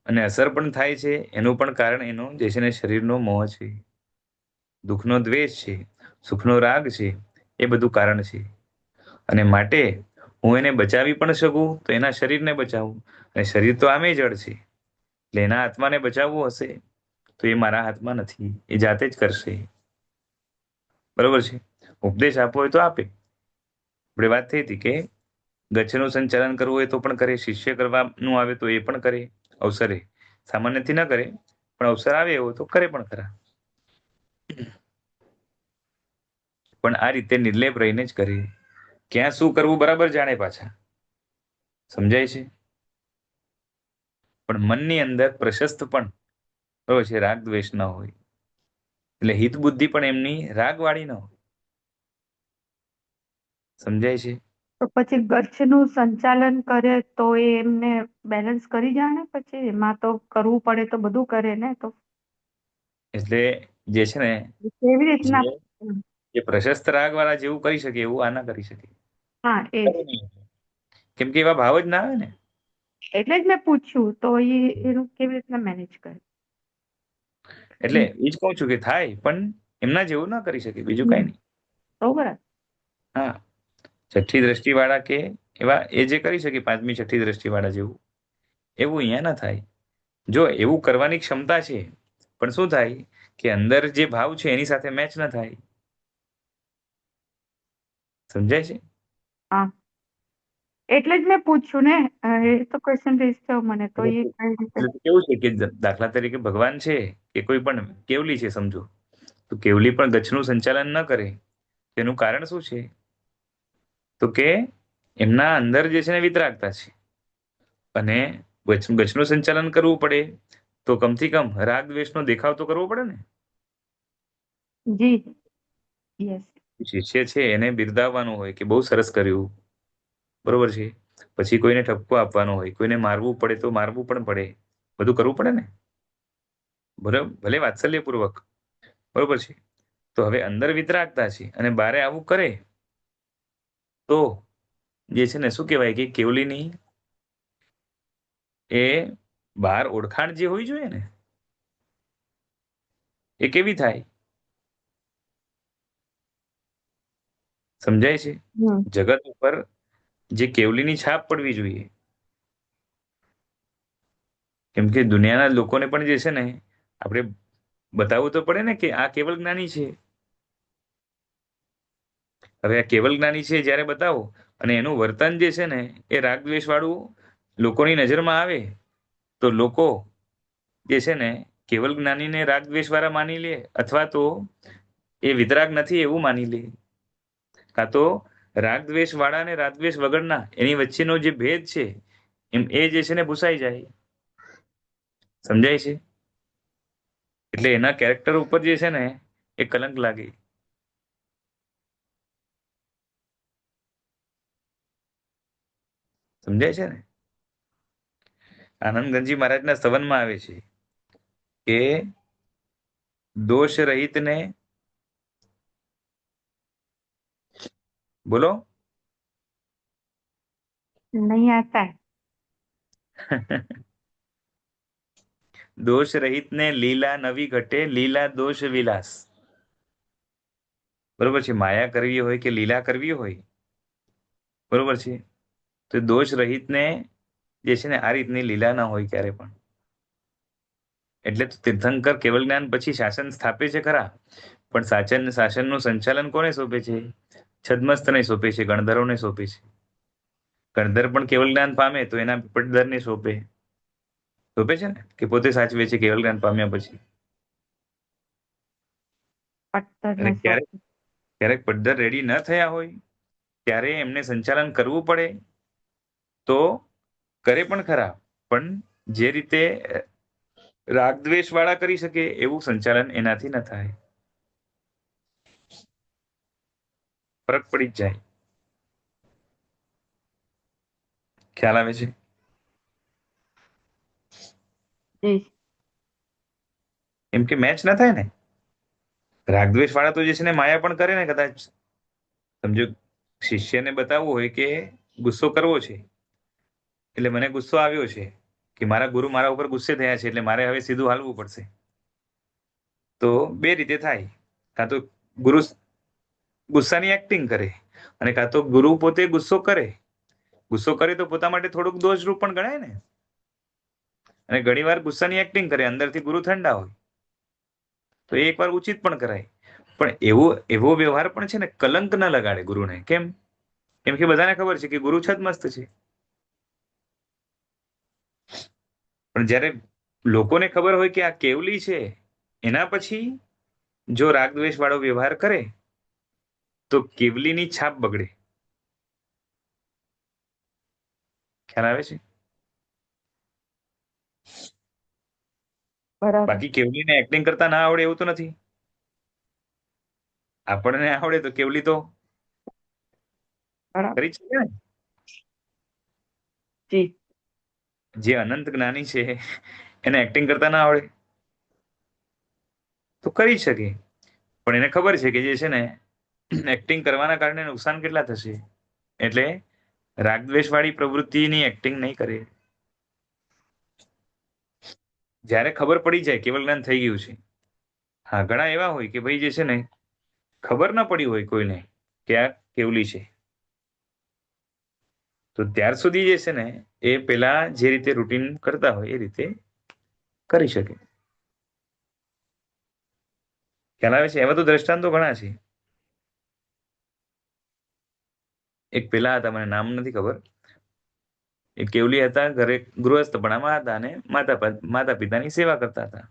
અને અસર પણ થાય છે એનું પણ કારણ એનો જે છે ને શરીરનો મોહ છે, દુઃખનો દ્વેષ છે, સુખનો રાગ છે, એ બધું કારણ છે. અને માટે હું એને બચાવી પણ શકું તો એના શરીરને બચાવું, અને શરીર તો આમે જડ છે, એટલે એના આત્માને બચાવવું હશે તો એ મારા હાથમાં નથી, એ જાતે જ કરશે. બરોબર છે? ઉપદેશ આપવો હોય તો આપે. આપણે વાત થઈ હતી કે ગચ્છનું સંચાલન કરવું હોય તો પણ કરે, શિષ્ય કરવાનું આવે તો એ પણ કરે અવસરે. સામાન્યથી ન કરે, પણ અવસર આવે એવો તો કરે પણ ખરા. પણ આ રીતે નિર્લેપ રહીને જ કરે. ક્યાં શું કરવું બરાબર જાણે પાછા. સમજાય છે? પણ મનની અંદર પ્રશસ્ત પણ બરોબર છે, રાગ દ્વેષ ન હોય. એટલે હિત બુદ્ધિ પણ એમની રાગવાળી ન હોય. સમજાય છે? તો પછી ગચ્છનું સંચાલન કરે તો એ એમને બેલેન્સ કરી જાણે, પછી એમાં તો કરવું પડે તો બધું કરે ને, તો એટલે જે છે ને કેવી રીતના? જે પ્રશસ્ત રાગ વાળા જેવું કરી શકે એવું આ ના કરી શકે. હા, એ જ. કેમ કે એવા ભાવ જ ના આવે ને. એટલે જ મેં પૂછ્યું, તો એનું કેવી રીતના મેનેજ કરે? એટલે એ જ કહું છું કે થાય, પણ એમના જેવું ના કરી શકે, બીજું કઈ નહીં. બરોબર. હા, છઠ્ઠી દ્રષ્ટિ વાળા કે એવા એ જે કરી શકે પાંચમી છઠ્ઠી દ્રષ્ટિ વાળા જેવું, એવું અહીંયા ના થાય. જો એવું કરવાની ક્ષમતા છે, પણ શું થાય કે અંદર જે ભાવ છે એની સાથે મેચ ના થાય. સમજાય છે? હા, એટલે જ મેં પૂછ્યું ને. એ તો ક્વેશ્ચન રેઝ થયો મને, તો એ કઈ રીતે? એટલે કેવું છે કે દાખલા તરીકે ભગવાન છે કે કોઈ પણ કેવલી છે સમજો, તો કેવલી પણ ગચ્છનું સંચાલન ન કરે, તેનું કારણ શું છે? તો કે એમના અંદર જે છે ને વિતરાગતા છે, અને ગચ્છનું સંચાલન કરવું પડે તો કમથી કમ રાગ દ્વેષનો દેખાવ તો કરવો પડે ને. જી, યસ. શિષ્ય છે એને બિરદાવવાનું હોય કે બહુ સરસ કર્યું, બરોબર છે. પછી કોઈને ઠપકો આપવાનો હોય, કોઈને મારવું પડે તો મારવું પણ પડે, બધું કરવું પડે ને. બરાબર, ભલે વાત્સલ્યપૂર્વક, બરોબર છે. તો હવે અંદર વિતરાગતા છે અને બારે આવું કરે તો જે છે ને શું કહેવાય કે કેવલીની એ બહાર ઓળખાણ જે હોવી જોઈએ ને એ કેવી થાય? સમજાય છે? જગત ઉપર જે કેવલીની છાપ પડવી જોઈએ. કેમ કે દુનિયાના લોકોને પણ જે છે ને આપણે બતાવવું તો પડે ને કે આ કેવલ જ્ઞાની છે. હવે આ કેવલ જ્ઞાની છે જ્યારે બતાવો અને એનું વર્તન જે છે ને એ રાગદ્વેષ વાળું લોકોની નજરમાં આવે, તો લોકો જે છે ને કેવલ જ્ઞાનીને રાગદ્વેષ વાળા માની લે, અથવા તો એ વિતરાગ નથી એવું માની લે, કાં તો રાગદ્વેષ વાળા ને રાગદ્વેષ વગરના એની વચ્ચેનો જે ભેદ છે એમ એ જે છે ને ભૂસાઈ જાય. સમજાય છે? એટલે એના કેરેક્ટર ઉપર જે છે ને એ કલંક લાગે. સમજાય છે ને? આનંદગંજી મહારાજના સ્તવનમાં આવે છે કે દોષ રહિત ને બોલો. નહીં આતા દોષ રહિત ને લીલા નવી ઘટે, લીલા દોષ વિલાસ. બરોબર છે. માયા કરવી હોય કે લીલા કરવી હોય, બરોબર છે, તો દોષ રહિત ને જે છે ને આ રીતની લીલા ના હોય ક્યારે પણ. એટલે તો તીર્થંકર કેવલ જ્ઞાન પછી શાસન સ્થાપે છે ખરા, પણ શાસનનું સંચાલન કોને સોંપે છે? છદ્મસ્તને સોંપે છે, ગણધરોને સોંપે છે. ગણધર પણ કેવલ જ્ઞાન પામે તો એના પટધરને સોંપે. શોભે છે ને કે પોતે સાચવે છે કેવલ જ્ઞાન પામ્યા પછી. પટ્ટર અને ને ક્યારેક શોભે. ક્યારેક પદ્ધર રેડી ન થયા હોય ત્યારે એમને સંચાલન કરવું પડે તો કરે પણ ખરા, પણ જે રીતે રાગ દ્વેષ વાળા કરી શકે એવું સંચાલન એનાથી ન થાય. ફરક પડી જ જાય. ખ્યાલ આવે છે? જી. એમ કે મેચ ના થાય ને. રાગદ્વેષ વાળા તો જે છે ને માયા પણ કરે ને કદાચ. સમજો શિષ્યને બતાવવું હોય કે ગુસ્સો કરવો છે, એટલે મને ગુસ્સો આવ્યો છે કે મારા ગુરુ મારા ઉપર ગુસ્સે થયા છે, એટલે મારે હવે સીધું હાલવું પડશે. તો બે રીતે થાય, કાં તો ગુરુ ગુસ્સાની એક્ટિંગ કરે, અને કાં તો ગુરુ પોતે ગુસ્સો કરે. ગુસ્સો કરે તો પોતા માટે થોડુંક દોષરૂપ પણ ગણાય ને. અને ઘણી વાર ગુસ્સાની એક્ટિંગ કરે, અંદરથી ગુરુ ઠંડા હોય, તો એ એકવાર ઉચિત પણ કરાય. પણ એવો વ્યવહાર પણ છે ને કલંક ન લગાડે ગુરુને. કેમ? કેમ કે બધાને ખબર છે કે ગુરુ છદમસ્ત છે. પણ જ્યારે લોકોને ખબર હોય કે આ કેવલી છે, એના પછી જો રાગદ્વેષ વાળો વ્યવહાર કરે તો કેવલીની છાપ બગડે. ખ્યાલ આવે છે? બરાબર. બાકી કેવલીને એક્ટિંગ કરતા ના આવડે એવું તો નથી. આપણને આવડે તો કેવલી તો બરાબર. કરી જ શકે ને. જી. જે અનંત જ્ઞાની છે એને એક્ટિંગ કરતા ના આવડે તો કરી શકે. પણ એને ખબર છે કે જે છે ને એક્ટિંગ કરવાના કારણે નુકસાન કેટલા થશે, એટલે રાગદ્વેષ વાળી પ્રવૃત્તિની એક્ટિંગ નહીં કરે. જ્યારે ખબર પડી જાય કેવલ જ્ઞાન થઈ ગયું છે. હા, ઘણા એવા હોય કે ભાઈ જે છે ને ખબર ના પડી હોય કોઈને કે આ કેવલી છે, તો ત્યાર સુધી જે છે ને એ પેલા જે રીતે રૂટીન કરતા હોય એ રીતે કરી શકે. ખ્યાલ આવે છે? એવા તો દ્રષ્ટાંતો ઘણા છે. એક પેલા હતા, મને નામ નથી ખબર. એ કેવલી હતા, ઘરે ગૃહસ્થપણામાં હતા, અને માતા પિતાની સેવા કરતા હતા.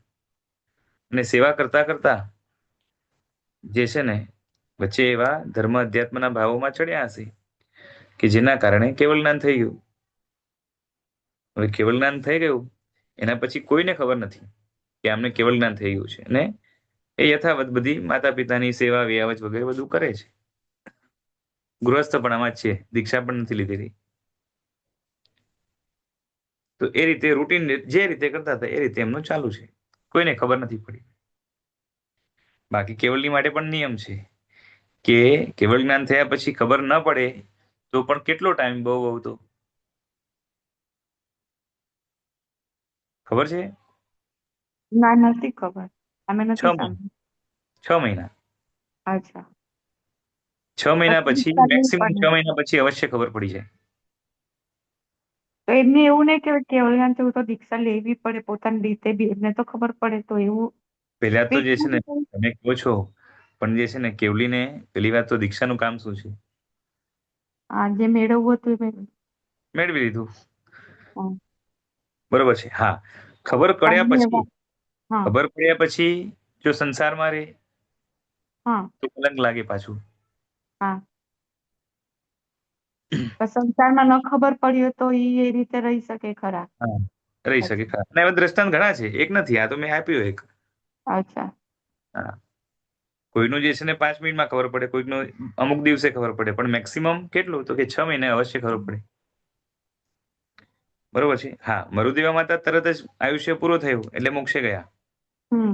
અને સેવા કરતા કરતા જે છે ને વચ્ચે એવા ધર્મ અધ્યાત્મના ભાવોમાં ચડ્યા હશે કે જેના કારણે કેવલ જ્ઞાન થઈ ગયું. હવે કેવલ જ્ઞાન થઈ ગયું એના પછી કોઈને ખબર નથી કે આમને કેવલ જ્ઞાન થઈ ગયું છે, અને એ યથાવત બધી માતા પિતાની સેવા વ્યાવચ વગેરે બધું કરે છે. ગૃહસ્થપણામાં જ છે, દીક્ષા પણ નથી લીધેલી. તો એ રીતે રૂટીન જે રીતે કરતા હતા એ રીતે એમનું ચાલુ છે, કોઈને ખબર નથી પડી. બાકી કેવલની માટે પણ નિયમ છે કે કેવળ જ્ઞાન થયા પછી ખબર ન પડે તો પણ કેટલો ટાઈમ, બહુ બહુ તો ખબર છે? ના, નથી ખબર. અમે છ નથી મહિના. સાંભળ્યું. 6 મહિના. અચ્છા. 6 મહિના પછી પછી, દીક્ષા લેવી મેક્સિમમ પડે. 6 મહિના પછી અવશ્ય ખબર પડી જાય. તો એમને એવું નહીં કે કેવળ જ્ઞાન થયું તો દીક્ષા લેવી પડે પોતાની રીતે બી, એમને તો ખબર પડે તો એવું પહેલા તો જે છે ને પેટમાં તમે કહો છો, પણ જે છે ને કેવલીને પેલી વાત તો દીક્ષાનું કામ શું છે? આ જે મેળવવું હતું એ મેળવ્યું. મેળવી લીધું. હા. બરોબર છે. હા, ખબર પડ્યા પણ પછી, એવા. હા. ખબર પડ્યા પછી જો સંસારમાં રહે હા. તો કલંક લાગે પાછું. હા. તો સંસારમાં ન ખબર પડી હોય તો એ રીતે રહી શકે ખરા. હા, રહી શકે અચ્છા. ખરા. અને એવા દ્રષ્ટાંત ઘણા છે, એક નથી, આ તો મેં આપ્યું એક. અચ્છા. હા, કોઈનું જે છે ને 5 મિનિટમાં ખબર પડે, કોઈકનું અમુક દિવસે ખબર પડે, પણ મેક્સિમમ કેટલું તો કે 6 મહિને અવશ્ય ખબર પડે. બરોબર છે. હા, મરુદેવા માતા તરત જ આયુષ્ય પૂરું થયું એટલે મોક્ષે ગયા. હમ.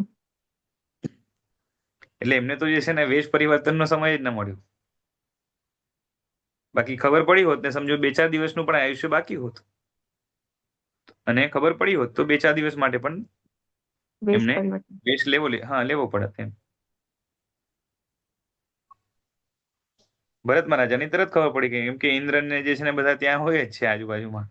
એટલે એમને તો જે છે ને વેશ પરિવર્તનનો સમય જ ન મળ્યો. બાકી ખબર પડી હોત ને સમજો 2-4 દિવસનું પણ આયુષ્ય બાકી હોત, અને ખબર પડી હોત તો 2-4 દિવસ માટે પણ વેશ એમને પરિવર્તન. વેશ લેવો પડત એમ. ભરત મહારાજાની તરત ખબર પડી ગઈ, કેમ કે ઇન્દ્રને જે છે ને બધા ત્યાં હોય જ છે આજુબાજુમાં.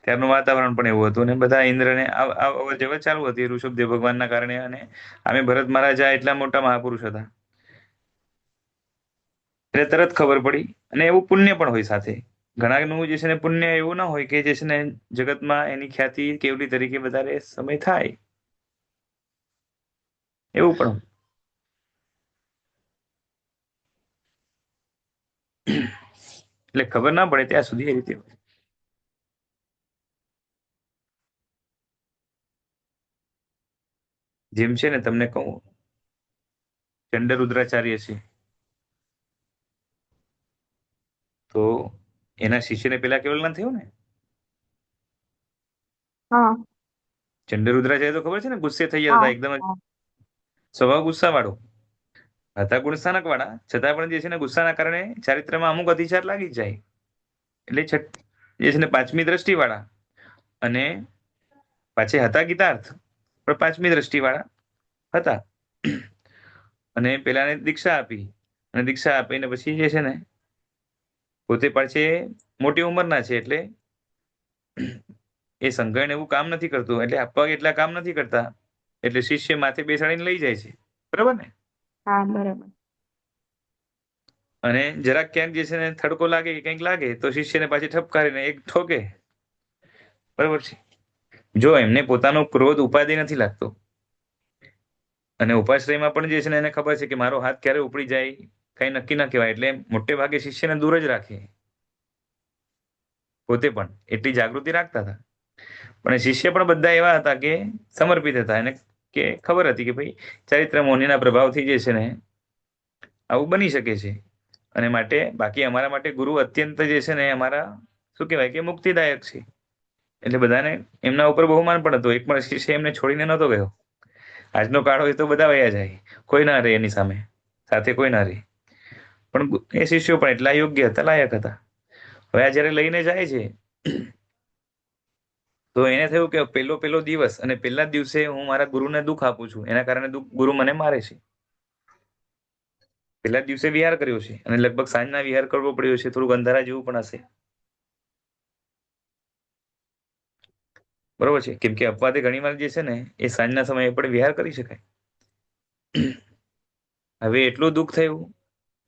ત્યારનું વાતાવરણ પણ એવું હતું, અને બધા ઇન્દ્રને અવર જવર ચાલુ હતી ઋષભદેવ ભગવાનના કારણે. અને આમે ભરત મહારાજા એટલા મોટા મહાપુરુષ હતા એટલે તરત ખબર પડી, અને એવું પુણ્ય પણ હોય સાથે. ઘણાનું જે છે ને પુણ્ય એવું ના હોય કે જે છે ને જગતમાં એની ખ્યાતિ કેવલી તરીકે વધારે સમય થાય, એવું પણ એટલે ખબર ના પડે ત્યાં સુધી એ રીતે. જેમ છે ને તમને કહું, ચંડ રુદ્રાચાર્ય છે, તો એના શિષ્યને પેલા કેવલ ના થયું ને. હા ચંડ રુદ્રાચાર્ય તો ખબર છે ને, ગુસ્સે થઈ જતા હા હતા એકદમ, હા સ્વભાવ ગુસ્સા વાળો હતા, ગુણસ્થાનક વાળા, છતાં પણ જે છે ને ગુસ્સાના કારણે ચારિત્રમાં અમુક અતિચાર લાગી જ જાય. એટલે જે છે ને પાંચમી દ્રષ્ટિ વાળા, અને પાછી હતા ગીતાર્થ, પણ પાંચમી દ્રષ્ટિ વાળા હતા. અને પેલાને દીક્ષા આપી, અને દીક્ષા આપીને પછી જે છે ને પોતે પાછી મોટી ઉંમરના છે, એટલે એ સંઘર્ષ એવું કામ નથી કરતું, એટલે આપવા એટલા કામ નથી કરતા, એટલે શિષ્ય માથે બેસાડીને લઈ જાય છે, બરાબર ને. હા બરાબર. અને જરાક ક્યાંક જે છે ને થડકો લાગે કે કંઈક લાગે તો શિષ્યને પાછી ઠપકારીને એક ઠોકે, બરાબર છે. જો એમને પોતાનો ક્રોધ ઉપાધિ નથી લાગતો, અને ઉપાશ્રયમાં પણ જે છે ને એને ખબર છે કે મારો હાથ ક્યારે ઉપડી જાય કઈ નક્કી ના કહેવાય, એટલે મોટે ભાગે શિષ્યને દૂર જ રાખે. પોતે પણ એટલી જાગૃતિ રાખતા હતા, પણ શિષ્ય પણ બધા એવા હતા કે સમર્પિત હતા, એને કે ખબર હતી કે ભાઈ ચારિત્ર મોનીના પ્રભાવથી જે છે ને આવું બની શકે છે, અને માટે બાકી અમારા માટે ગુરુ અત્યંત જે છે ને અમારા શું કહેવાય કે મુક્તિદાયક છે. એટલે બધાને એમના ઉપર બહુમાન પણ હતું, એક પણ શિષ્ય એમને છોડીને નહોતો ગયો. આજનો કાળ હોય તો બધા વયા જાય, કોઈ ના રહે એની સામે, સાથે કોઈ ના રહે, પણ એ શિષ્યો પણ એટલા યોગ્ય હતા, લાયક હતા. હવે આ જયારે લઈને જાય છે, તો એને થયું કે પેલો પેલો દિવસ, અને પહેલા જ દિવસે હું મારા ગુરુને દુઃખ આપું છું, એના કારણે ગુરુ મને મારે છે. પહેલા જ દિવસે વિહાર કર્યો છે, અને લગભગ સાંજના વિહાર કરવો પડ્યો છે, થોડુંક અંધારા જેવું પણ હશે, બરોબર છે. કેમ કે અપવાદે ઘણી વાર જે છે ને એ સાંજના સમયે પણ વિહાર કરી શકાય. હવે એટલું દુઃખ થયું,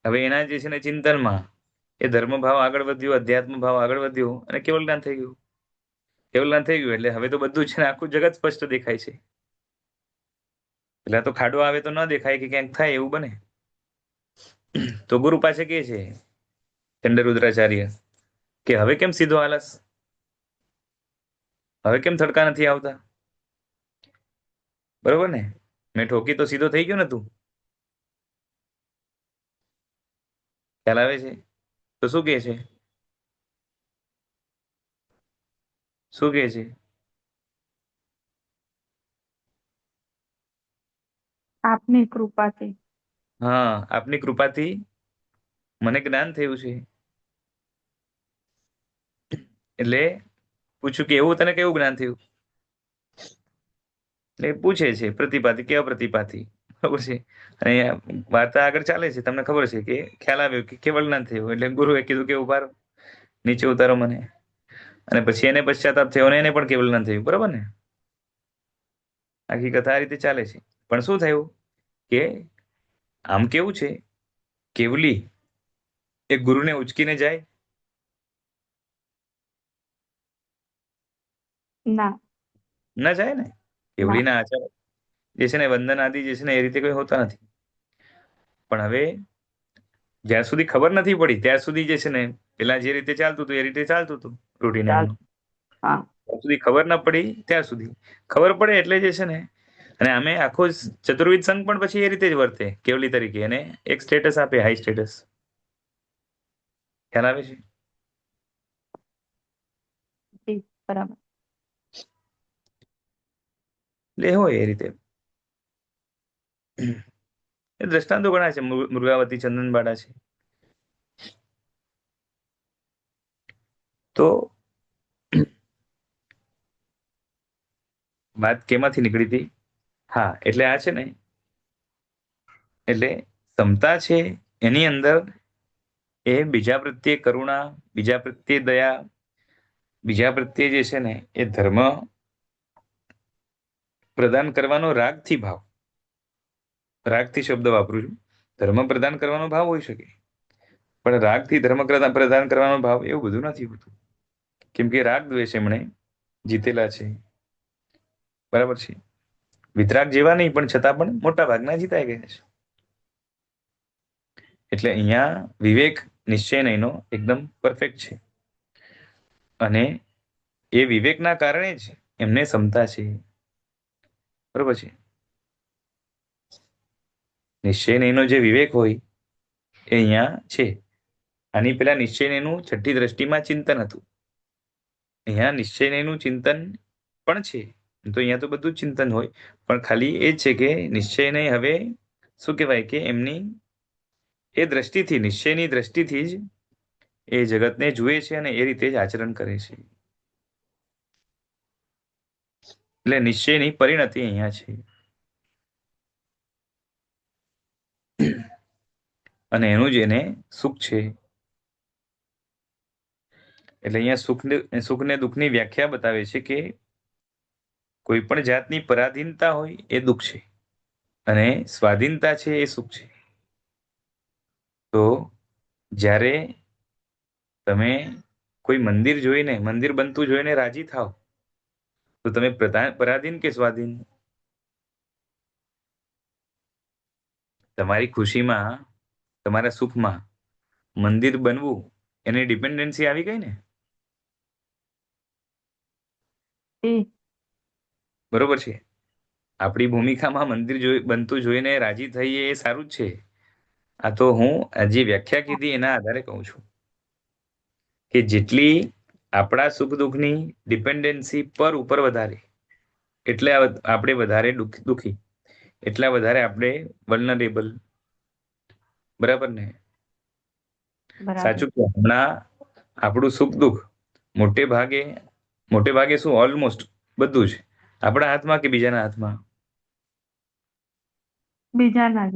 હવે એના જે છે ને ચિંતનમાં એ ધર્મ ભાવ આગળ વધ્યો, અધ્યાત્મ ભાવ આગળ વધ્યો, અને કેવલ જ્ઞાન થઈ ગયું. કેવલ જ્ઞાન થઈ ગયું એટલે હવે તો બધું છે ને આખું જગત સ્પષ્ટ દેખાય છે. પેલા તો ખાડો આવે તો ન દેખાય કે ક્યાંક થાય એવું બને. તો ગુરુ પાસે કે છે ચંડ રુદ્રાચાર્ય કે હવે કેમ સીધો આલસ, હવે કેમ થડકા નથી આવતા, બરોબર ને, મેં ઠોકી તો સીધો થઈ ગયો ને તું, ખ્યાલ આવે છે. તો શું કે છે, શું કે છે? આપની કૃપાથી. હા, આપની કૃપાથી મને જ્ઞાન થયું છે. એટલે પૂછ્યું કે એવું તને કેવું જ્ઞાન થયું, એટલે પૂછે છે પ્રતિપાથી કે અપ્રતિપાથી, ખબર છે. અને વાર્તા આગળ ચાલે છે, તમને ખબર છે કે ખ્યાલ આવ્યો કે કેવળ જ્ઞાન થયું, એટલે ગુરુએ કીધું કે ઉભારો, નીચે ઉતારો મને, અને પછી એને પશ્ચાતાપ થયો, અને એને પણ કેવળ જ્ઞાન થયું, બરોબર ને. આખી કથા આ રીતે ચાલે છે. પણ શું થયું કે આમ કેવું છે, કેવલી એ ગુરુને ઉચકીને જાય, ના. ના જાય ને. ના. કેવલીના આચાર જે છે ને વંદન આદિ જે છે ને એ રીતે કોઈ હોતા નથી. પણ હવે જ્યાં સુધી ખબર નથી પડી ત્યાં સુધી જે છે ને પેલા જે રીતે ચાલતું હતું એ રીતે ચાલતું હતું, રૂટીન ચાલ. એમનું. હા. જ્યાં સુધી ખબર ના પડી ત્યાં સુધી, ખબર પડે એટલે જે છે ને, અને અમે આખો ચતુર્વિધ સંઘ પણ પછી એ રીતે જ વર્તે કેવલી તરીકે, એને એક સ્ટેટસ આપે, હાઈ સ્ટેટસ. ખ્યાલ આવે છે. જી બરાબર. એટલે હોય એ રીતે. એ દ્રષ્ટાંતો ઘણા છે, મૃગાવતી, ચંદનબાડા છે. તો વાત કેમાંથી નીકળી હતી? હા, એટલે આ છે ને, એટલે ક્ષમતા છે એની અંદર, એ બીજા પ્રત્યે કરુણા, બીજા પ્રત્યે દયા, બીજા પ્રત્યે જે છે ને એ ધર્મ પ્રદાન કરવાનો રાગથી ભાવ, રાગથી શબ્દ વાપરું છું, ધર્મ પ્રદાન કરવાનો ભાવ હોઈ શકે, પણ રાગથી ધર્મ પ્રદાન કરવાનો ભાવ એવું બધું નથી હોતું, કેમ કે રાગ દ્વેષ એમણે જીતેલા છે. બરાબર છે. વિતરાગ જેવા નહીં, પણ છતાં પણ મોટા ભાગના જીતાઈ ગયા છે. એટલે અહીંયા વિવેક નિશ્ચય નહીંનો એકદમ પરફેક્ટ છે, અને એ વિવેકના કારણે જ એમને ક્ષમતા છે. બરોબર છે. નિશ્ચય નહીંનો જે વિવેક હોય એ અહીંયા છે. આની પેલા નિશ્ચય નહીંનું છઠ્ઠી દ્રષ્ટિમાં ચિંતન હતું. અહીંયા નિશ્ચય નહીંનું ચિંતન પણ છે. તો અહીંયા તો બધું જ ચિંતન હોય, પણ ખાલી એ જ છે કે નિશ્ચય નહીં હવે શું કહેવાય કે એમની એ દ્રષ્ટિથી, નિશ્ચયની દ્રષ્ટિથી જ એ જગતને જુએ છે અને એ રીતે જ આચરણ કરે છે. એટલે નિશ્ચયની પરિણતિ અહીંયા છે, અને એનું જ એને સુખ છે. એટલે અહીંયા સુખ ને દુઃખની વ્યાખ્યા બતાવે છે કે કોઈ પણ જાતની પરાધીનતા હોય એ દુઃખ છે, અને સ્વાધીનતા છે એ સુખ છે. તો જ્યારે તમે કોઈ મંદિર જોઈને, મંદિર બનતું જોઈને રાજી થાવ, તો તમે પરાધીન કે સ્વાધીન? તમારી ખુશીમાં, તમારા સુખમાં મંદિર બનવું એની ડિપેન્ડન્સી આવી ગઈ ને. બરોબર છે. આપણી ભૂમિકામાં મંદિર બનતું જોઈને રાજી થઈએ એ સારું જ છે. આ તો હું જે વ્યાખ્યા કીધી એના આધારે કહું છું કે જેટલી આપણા સુખ દુઃખની ડિપેન્ડન્સી પર ઉપર વધારે, એટલે આપણે વધારે દુઃખી, એટલા વધારે આપણે વલ્નરેબલ. બરાબર ને? સાચું કે હમણાં આપણું સુખ દુઃખ મોટે ભાગે શું, ઓલમોસ્ટ બધું જ આપણા હાથમાં કે બીજાના હાથમાં? બીજાના જ.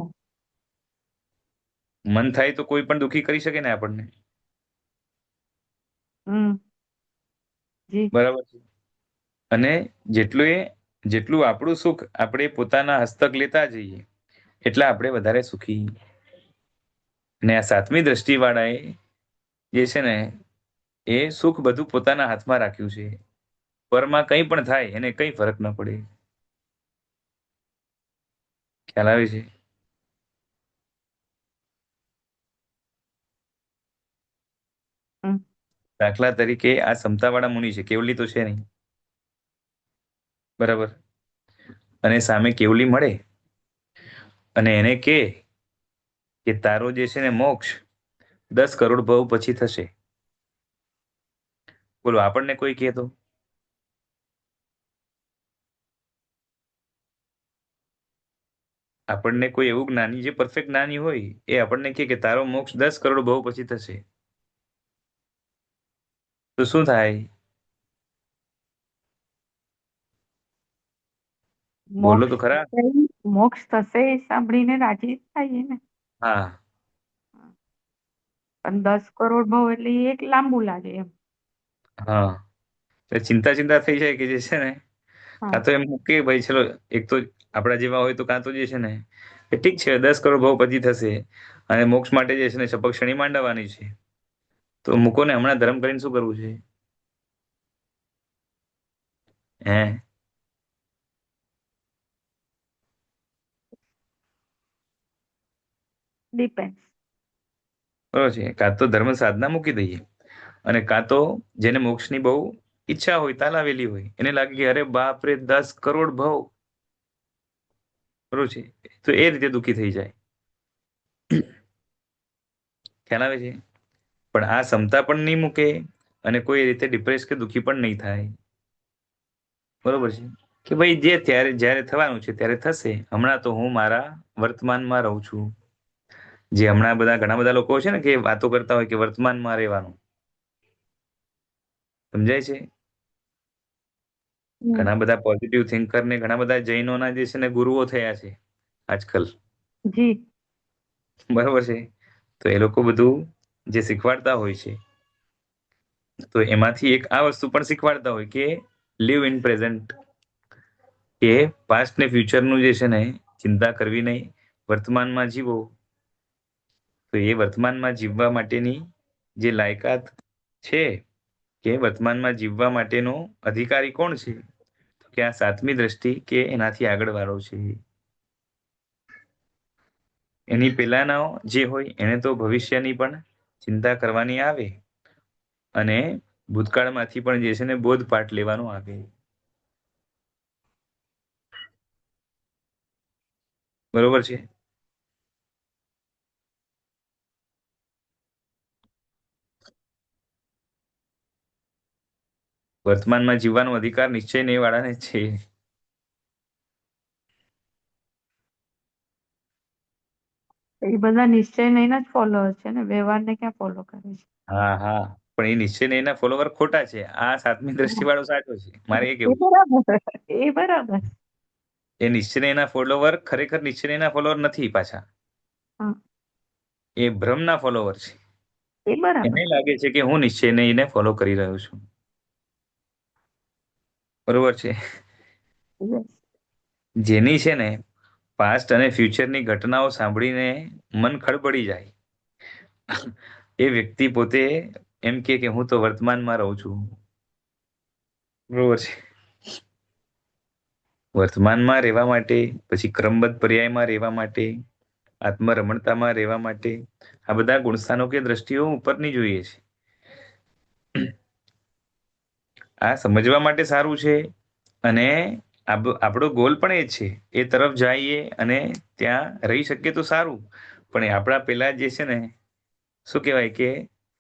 મન થાય તો કોઈ પણ દુઃખી કરી શકે ને આપણને. બરાબર છે. અને જેટલું આપણું સુખ આપણે પોતાના હસ્તક લેતા જઈએ, એટલા આપણે વધારે સુખી. અને આ સાતમી દ્રષ્ટિ વાળાએ જે છે ને એ સુખ બધું પોતાના હાથમાં રાખ્યું છે. પરમાં કંઈ પણ થાય એને કંઈ ફરક ન પડે. ખ્યાલ આવે છે? દાખલા તરીકે આ ક્ષમતાવાળા મુનિ છે, કેવલી તો છે નહીં. બરાબર. અને સામે કેવલી મળે અને એને કે તારો જે છે ને મોક્ષ 10 કરોડ ભવ પછી થશે. બોલો, આપણને કોઈ કહે તો? આપણને કોઈ એવું જ્ઞાની, જે પરફેક્ટ જ્ઞાની હોય, એ આપણને કે તારો મોક્ષ 10 કરોડ ભવ પછી થશે, તો શું થાય? બોલો તો ખરા. મોક્ષ થશે એ સાંભળીને રાજી થાય ને. હા. પણ 10 કરોડ ભાવ એટલે એક લાંબુ લાગે એમ. હા, ચિંતા થઈ જાય કે જે છે ને, કાં તો એમ કે ભાઈ ચલો, એક તો આપણા જેવા હોય તો કાં તો જે છે ને કે ઠીક છે 10 કરોડ ભાવ પછી થશે, અને મોક્ષ માટે જે છે ને શપથ શણી માંડવાની છે, તો મૂકો ને, હમણાં ધર્મ કરીને શું કરવું છે? હે? ડિપેન્ડ. બરોબર છે. કાં તો ધર્મ સાધના મૂકી દઈએ, અને કાં તો જેને મોક્ષની બહુ ઈચ્છા હોય, તાલાવેલી હોય, એને લાગે કે અરે બાપ રે 10 કરોડ ભવ, બરોબર છે, તો એ રીતે દુઃખી થઈ જાય. ખ્યાલ આવે છે? પણ આ ક્ષમતા પણ નહીં મૂકે, અને કોઈ રીતે ડિપ્રેસ કે દુઃખી પણ નહીં થાય. બરોબર છે કે ભાઈ જે જ્યારે થવાનું છે ત્યારે થશે, હમણાં તો હું મારા વર્તમાનમાં રહું છું. જે હમણાં ઘણા બધા લોકો છે ને કે વાતો કરતા હોય કે વર્તમાનમાં રહેવાનું. સમજાય છે? ઘણા બધા પોઝિટિવ થિંકર ને ઘણા બધા જૈનોના જે છે ને ગુરુઓ થયા છે આજકાલ. જી. બરોબર છે. તો એ લોકો બધું જે શીખવાડતા હોય છે, તો એમાંથી એક આ વસ્તુ પણ શીખવાડતા હોય કે લીવ ઇન પ્રેઝન્ટ, કે પાસ્ટ ને ફ્યુચરનું જે છે ને ચિંતા કરવી નહીં, વર્તમાનમાં જીવો. તો એ વર્તમાનમાં જીવવા માટેની જે લાયકાત છે કે વર્તમાનમાં જીવવા માટેનો અધિકારી કોણ છે, તો કે આ સાતમી દ્રષ્ટિ કે એનાથી આગળ વાળો છે. એની પહેલાનો જે હોય એને તો ભવિષ્યની પણ ચિંતા કરવાની આવે અને ભૂતકાળમાંથી પણ જે છે ને બોધપાઠ લેવાનો આવે. બરોબર છે. વર્તમાનમાં જીવવાનો અધિકાર નિશ્ચય નહીં વાળાને જ છે. એ બધા નિશ્ચય નહીં જ ફોલોઅર છે ને, વ્યવહારને ક્યાં ફોલો કરે છે? હા હા, પણ એ નિશ્ચય એના ફોલોવર ખોટા છે. આ સાતમી દ્રષ્ટિ વાળો સાચો છે, મારે એ એ કેવું. બરાબર, એ બરાબર. એ નિશ્ચય એના ફોલોવર ખરેખર નિશ્ચય એના ફોલોવર નથી પાછા. હા, એ ભ્રમના ફોલોવર છે. એ બરાબર. એને લાગે છે કે હું નિશ્ચય એને ફોલો કરી રહ્યો છું. બરોબર છે. Yes. જેની છે ને પાસ્ટ અને ફ્યુચરની ઘટનાઓ સાંભળીને મન ખડબડી જાય, એ વ્યક્તિ પોતે એમ કે હું તો વર્તમાનમાં રહું છું. બરોબર છે. વર્તમાનમાં રહેવા માટે, પછી ક્રમબદ્ધ પર્યાયમાં રહેવા માટે, આત્મરમણતામાં રહેવા માટે આ બધા ગુણસ્થાનો કે દ્રષ્ટિઓ ઉપરની જોઈએ છે. આ સમજવા માટે સારું છે અને આપણો ગોલ પણ એ છે, એ તરફ જઈએ અને ત્યાં રહી શકીએ તો સારું. પણ એ આપણા પેલા જે છે ને શું કહેવાય કે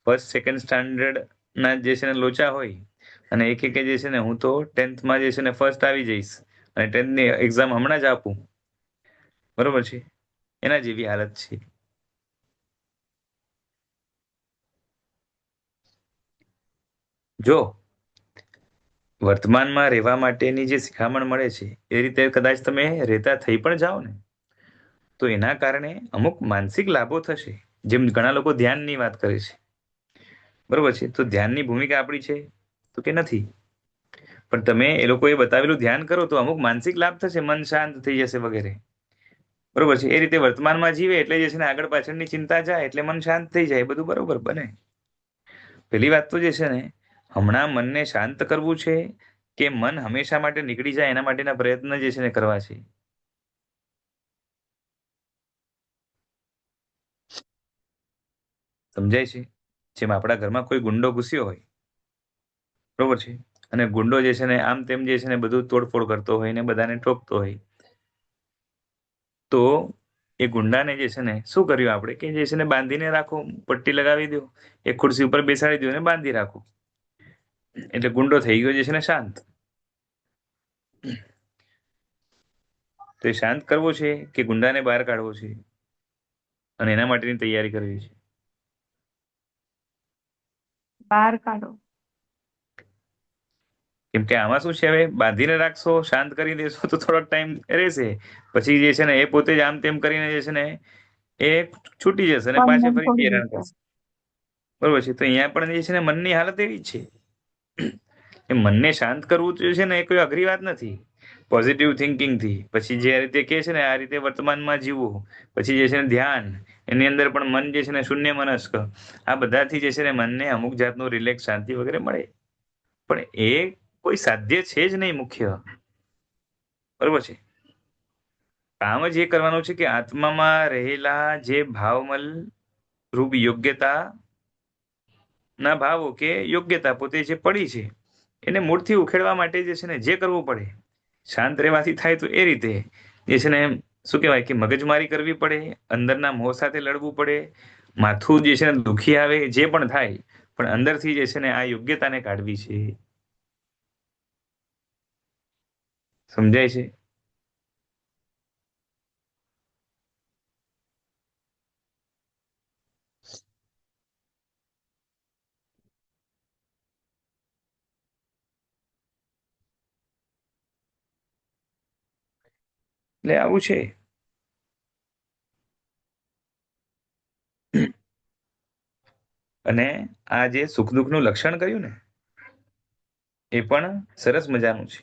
ફર્સ્ટ સેકન્ડ સ્ટાન્ડર્ડ ના જે છે ને લોચા હોય અને એક એક જે છે ને હું તો 10th જે છે ને ફર્સ્ટ આવી જઈશ અને 10th ની એક્ઝામ હમણાં જ આપું. બરોબર છે. એના જેવી હાલત છે. જો વર્તમાનમાં રહેવા માટેની જે શિખામણ મળે છે એ રીતે કદાચ તમે રહેતા થઈ પણ જાઓ ને તો એના કારણે અમુક માનસિક લાભો થશે. જેમ ઘણા લોકો ધ્યાનની વાત કરે છે. બરોબર છે. તો ધ્યાનની ભૂમિકા આપણી છે તો કે નથી, પણ તમે એ લોકોએ બતાવેલું ધ્યાન કરો તો અમુક માનસિક લાભ થશે, મન શાંત થઈ જશે વગેરે. બરોબર છે. એ રીતે વર્તમાનમાં જીવે એટલે જે છે ને આગળ પાછળની ચિંતા જાય એટલે મન શાંત થઈ જાય, બધું બરોબર બને. પેલી વાત તો જે છે ને હમણાં મનને શાંત કરવું છે કે મન હંમેશા માટે નીકળી જાય એના માટેના પ્રયત્ન જે છે ને કરવા છે. સમજાય છે? જેમ આપણા ઘરમાં કોઈ ગુંડો ઘૂસ્યો હોય, બરોબર છે, અને ગુંડો જે છે ને આમ તેમ જે છે ને બધું તોડફોડ કરતો હોય ને બધાને ઠોકતો હોય, તો એ ગુંડાને જે છે ને શું કર્યું આપણે કે જે છે ને બાંધીને રાખો, પટ્ટી લગાવી દો, એક ખુરશી ઉપર બેસાડી દો અને બાંધી રાખો, એટલે ગુંડો થઈ ગયો જે છે ને શાંત. તો એ શાંત કરવો છે કે ગુંડાને બહાર કાઢવો છે, અને એના માટેની તૈયારી કરવી છે. બહાર કાઢો. કેમ કે આમાં શું છે, હવે બાંધીને રાખશો, શાંત કરી દેશો તો થોડોક ટાઈમ રહેશે, પછી જે છે ને એ પોતે જ આમ તેમ કરીને જે છે ને એ છૂટી જશે અને પાછે બંધન ફરીથી છોડી હેરાન દેશો. કરશે. બરોબર છે. તો અહીંયા પણ જે છે ને મનની હાલત એવી જ છે. એ મનને શાંત કરવું જે છે ને એ કોઈ અઘરી વાત નથી. પોઝિટિવ થિંકિંગથી પછી જે રીતે કે છે ને આ રીતે વર્તમાનમાં જીવવું, પછી જે છે ને ધ્યાન, એની અંદર પણ મન જે છે ને શૂન્ય મનસ્ક, આ બધાથી જે છે ને મનને અમુક જાતનું રિલેક્સ, શાંતિ વગેરે મળે. પણ એ કોઈ સાધ્ય છે જ નહીં મુખ્ય. બરોબર છે. કામ જ એ કરવાનું છે કે આત્મામાં રહેલા જે ભાવમલ રૂપ યોગ્યતા ના ભાવો કે યોગ્યતા પોતે જે પડી છે એને મૂળથી ઉખેડવા માટે જે છે ને જે કરવું પડે, શાંત રહેવાથી થાય તો એ રીતે જે છે ને શું કહેવાય કે મગજમારી કરવી પડે, અંદરના મોહ સાથે લડવું પડે, માથું જે છે ને દુખી આવે, જે પણ થાય, પણ અંદરથી જે છે ને આ યોગ્યતાને કાઢવી છે. સમજાય છે? એટલે આવું છે. અને આ જે સુખ દુઃખનું લક્ષણ કર્યું ને એ પણ સરસ મજાનું છે.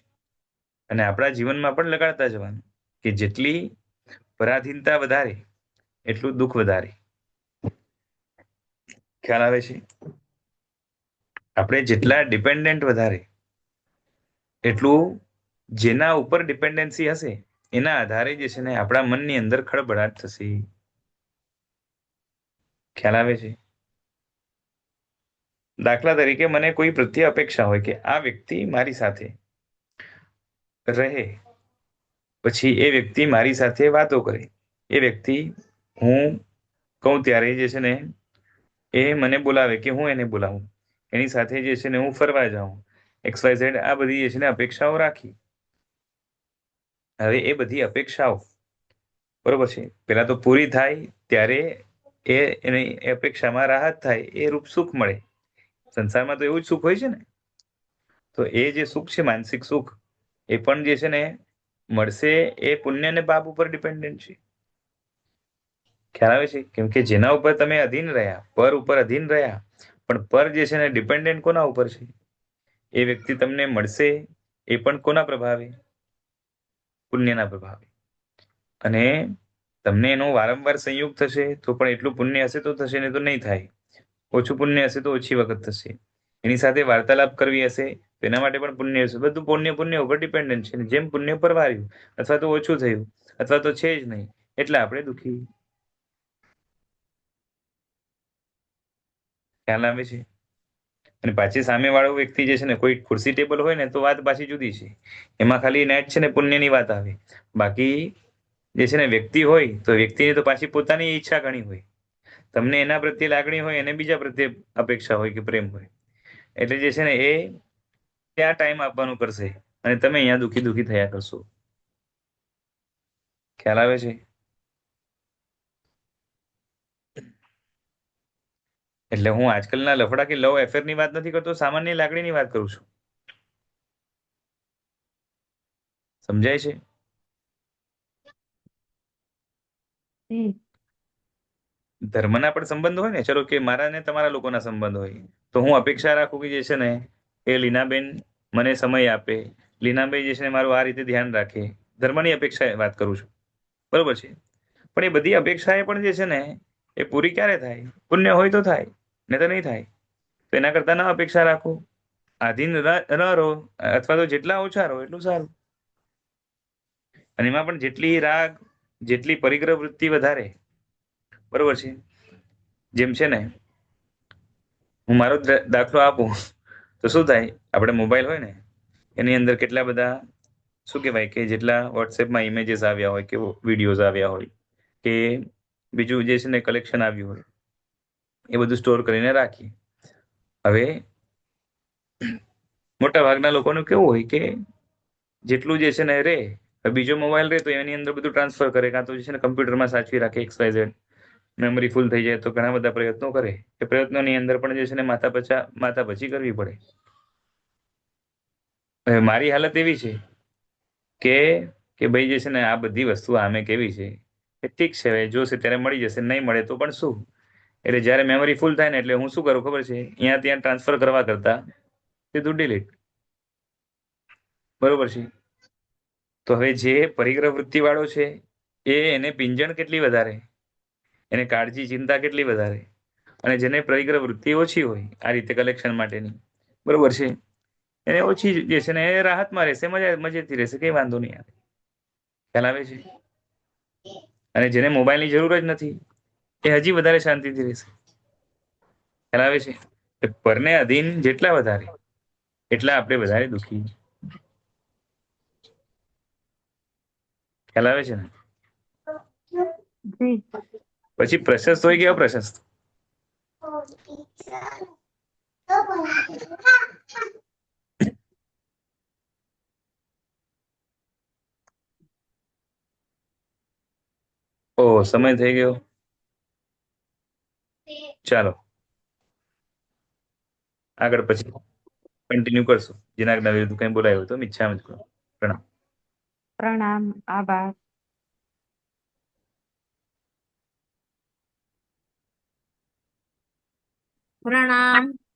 અને આપણા જીવનમાં પણ લગાડતા જવાનું કે જેટલી પરાધીનતા વધારે એટલું દુઃખ વધારે. ખ્યાલ આવે છે? આપણે જેટલા ડિપેન્ડન્ટ વધારે, એટલું જેના ઉપર ડિપેન્ડન્સી હશે એના આધારે જે છે ને આપણા મનની અંદર ખળભળાટ થશે. ખ્યાલ આવે છે? દાખલા તરીકે મને કોઈ પ્રત્યે અપેક્ષા હોય કે આ વ્યક્તિ મારી સાથે રહે, પછી એ વ્યક્તિ મારી સાથે વાતો કરે, એ વ્યક્તિ હું કહું ત્યારે જે છે ને એ મને બોલાવે કે હું એને બોલાવું, એની સાથે જે છે ને હું ફરવા જાઉં, XYZ આ બધી જે છે ને અપેક્ષાઓ રાખી. હવે એ બધી અપેક્ષાઓ બરોબર છે, પેલા તો પૂરી થાય ત્યારે એની અપેક્ષામાં રાહત થાય, એ રૂપ સુખ મળે. સંસારમાં તો એવું જ સુખ હોય છે ને. તો એ જે સુખ છે, માનસિક સુખ, એ પણ જે છે ને મળશે એ પુણ્ય અને પાપ ઉપર ડિપેન્ડન્ટ છે. ખ્યાલ આવે છે? કેમ કે જેના ઉપર તમે અધીન રહ્યા, પર ઉપર અધીન રહ્યા, પણ પર જે છે ને ડિપેન્ડન્ટ કોના ઉપર છે? એ વ્યક્તિ તમને મળશે એ પણ કોના પ્રભાવે? પુણ્યના પ્રભાવે. અને તમને એનો વારંવાર સંયોગ થશે તો પણ એટલું પુણ્ય હશે તો થશે, નહીં તો નહીં થાય. ઓછું પુણ્ય હશે તો ઓછી વખત થશે. એની સાથે વાર્તાલાપ કરવી હશે તો એના માટે પણ પુણ્ય હશે. બધું પુણ્ય પુણ્ય ઉપર ડિપેન્ડન્ટ છે. જેમ પુણ્ય પરવાર્યું અથવા તો ઓછું થયું અથવા તો છે જ નહીં એટલે આપણે દુઃખી. ખ્યાલ આવે છે? અને પાછી સામે વાળો વ્યક્તિ જે છે ને કોઈ ખુરશી ટેબલ હોય ને તો વાત પાછી જુદી છે. એમાં ખાલી નેટ છે ને પુણ્યની વાત આવે. બાકી જે છે ને વ્યક્તિ હોય તો વ્યક્તિની તો પાછી પોતાની ઈચ્છા ઘણી હોય. તમને એના પ્રત્યે લાગણી હોય, એને બીજા પ્રત્યે અપેક્ષા હોય કે પ્રેમ હોય. એટલે જે છે ને એ ત્યાં ટાઈમ આપવાનું કરશે અને તમે અહીંયા દુઃખી દુઃખી થયા કરશો. ખ્યાલ આવે છે? એટલે હું આજકાલના લફડા કે લવ એફેરની વાત નથી કરતો, સામાન્ય લાગણીની વાત કરું છું. સમજાય છે? જી. ધર્મના પણ સંબંધ હોય ને, ચલો કે મારા ને તમારા લોકોના સંબંધ હોય, તો હું અપેક્ષા રાખું કે જે છે ને એ લીનાબેન મને સમય આપે, લીનાબેન જે છે ને મારું આ રીતે ધ્યાન રાખે. ધર્મની અપેક્ષા વાત કરું છું, બરોબર છે? પણ એ બધી અપેક્ષા એ પણ જે છે ને એ પૂરી ક્યારે થાય? પુણ્ય હોય તો થાય, નહીં તો નહીં થાય. તો એના કરતા ના અપેક્ષા રાખો, આધીન ન રહો, અથવા તો જેટલા ઓછા રહો એટલું સારું. અને એમાં પણ જેટલી રાગ, જેટલી પરિગ્રહ વૃત્તિ વધારે, બરોબર છે? જેમ છે ને હું મારો દાખલો આપું તો શું થાય, આપણે મોબાઈલ હોય ને એની અંદર કેટલા બધા શું કહેવાય કે જેટલા વોટ્સએપમાં ઇમેજીસ આવ્યા હોય કે વિડીયોઝ આવ્યા હોય કે બીજું જે છે ને કલેક્શન આવ્યું હોય, એ બધું સ્ટોર કરીને રાખીએ. હવે મોટા ભાગના લોકોનું કેવું હોય કે જેટલું જે છે ને રે, બીજો મોબાઈલ રે તો એની અંદર બધું ટ્રાન્સફર કરે, કાં તો જે છે ને કમ્પ્યુટરમાં સાચવી રાખે, XYZ. મેમરી ફૂલ થઈ જાય તો ઘણા બધા પ્રયત્નો કરે. એ પ્રયત્નોની અંદર પણ જે છે ને માથાપચ્ચી કરવી પડે. હવે મારી હાલત એવી છે કે ભાઈ જે છે ને આ બધી વસ્તુ આમે કેવી છે એ ઠીક છે, હવે જોશે ત્યારે મળી જશે, નહીં મળે તો પણ શું. એટલે જ્યારે મેમરી ફૂલ થાય ને એટલે હું શું કરું ખબર છે, અહીંયા ત્યાં ટ્રાન્સફર કરવા કરતા સીધું ડિલીટ. બરોબર છે? તો હવે જે પરિગ્રહ વૃત્તિ વાળો છે એને પીંજણ કેટલી વધારે, એને કાળજી ચિંતા કેટલી વધારે. અને જેને પરિગ્રહ વૃત્તિ ઓછી હોય આ રીતે કલેક્શન માટેની, બરોબર છે, એને ઓછી જે છે ને એ રાહતમાં રહેશે, મજેથી રહેશે, કઈ વાંધો નહીં આવે. ખ્યાલ આવે છે? અને જેને મોબાઈલની જરૂર જ નથી એ હજી વધારે શાંતિથી રહેશે. ખ્યાલ આવે છે? કે પરને અધીન જેટલા વધારે એટલા આપણે વધારે દુઃખી. ખ્યાલ આવે છે ને? જી. પછી પ્રશસ્ત હોય કે અપ્રશસ્ત? ઓ સમય થઈ ગયો. ચાલો આગળ પછી કન્ટિન્યુ કરશું. જેના વિરુદ્ધ કઈ બોલાયું તો ઈચ્છા કરો. પ્રણામ. પ્રણામ. આભાર. પ્રણામ.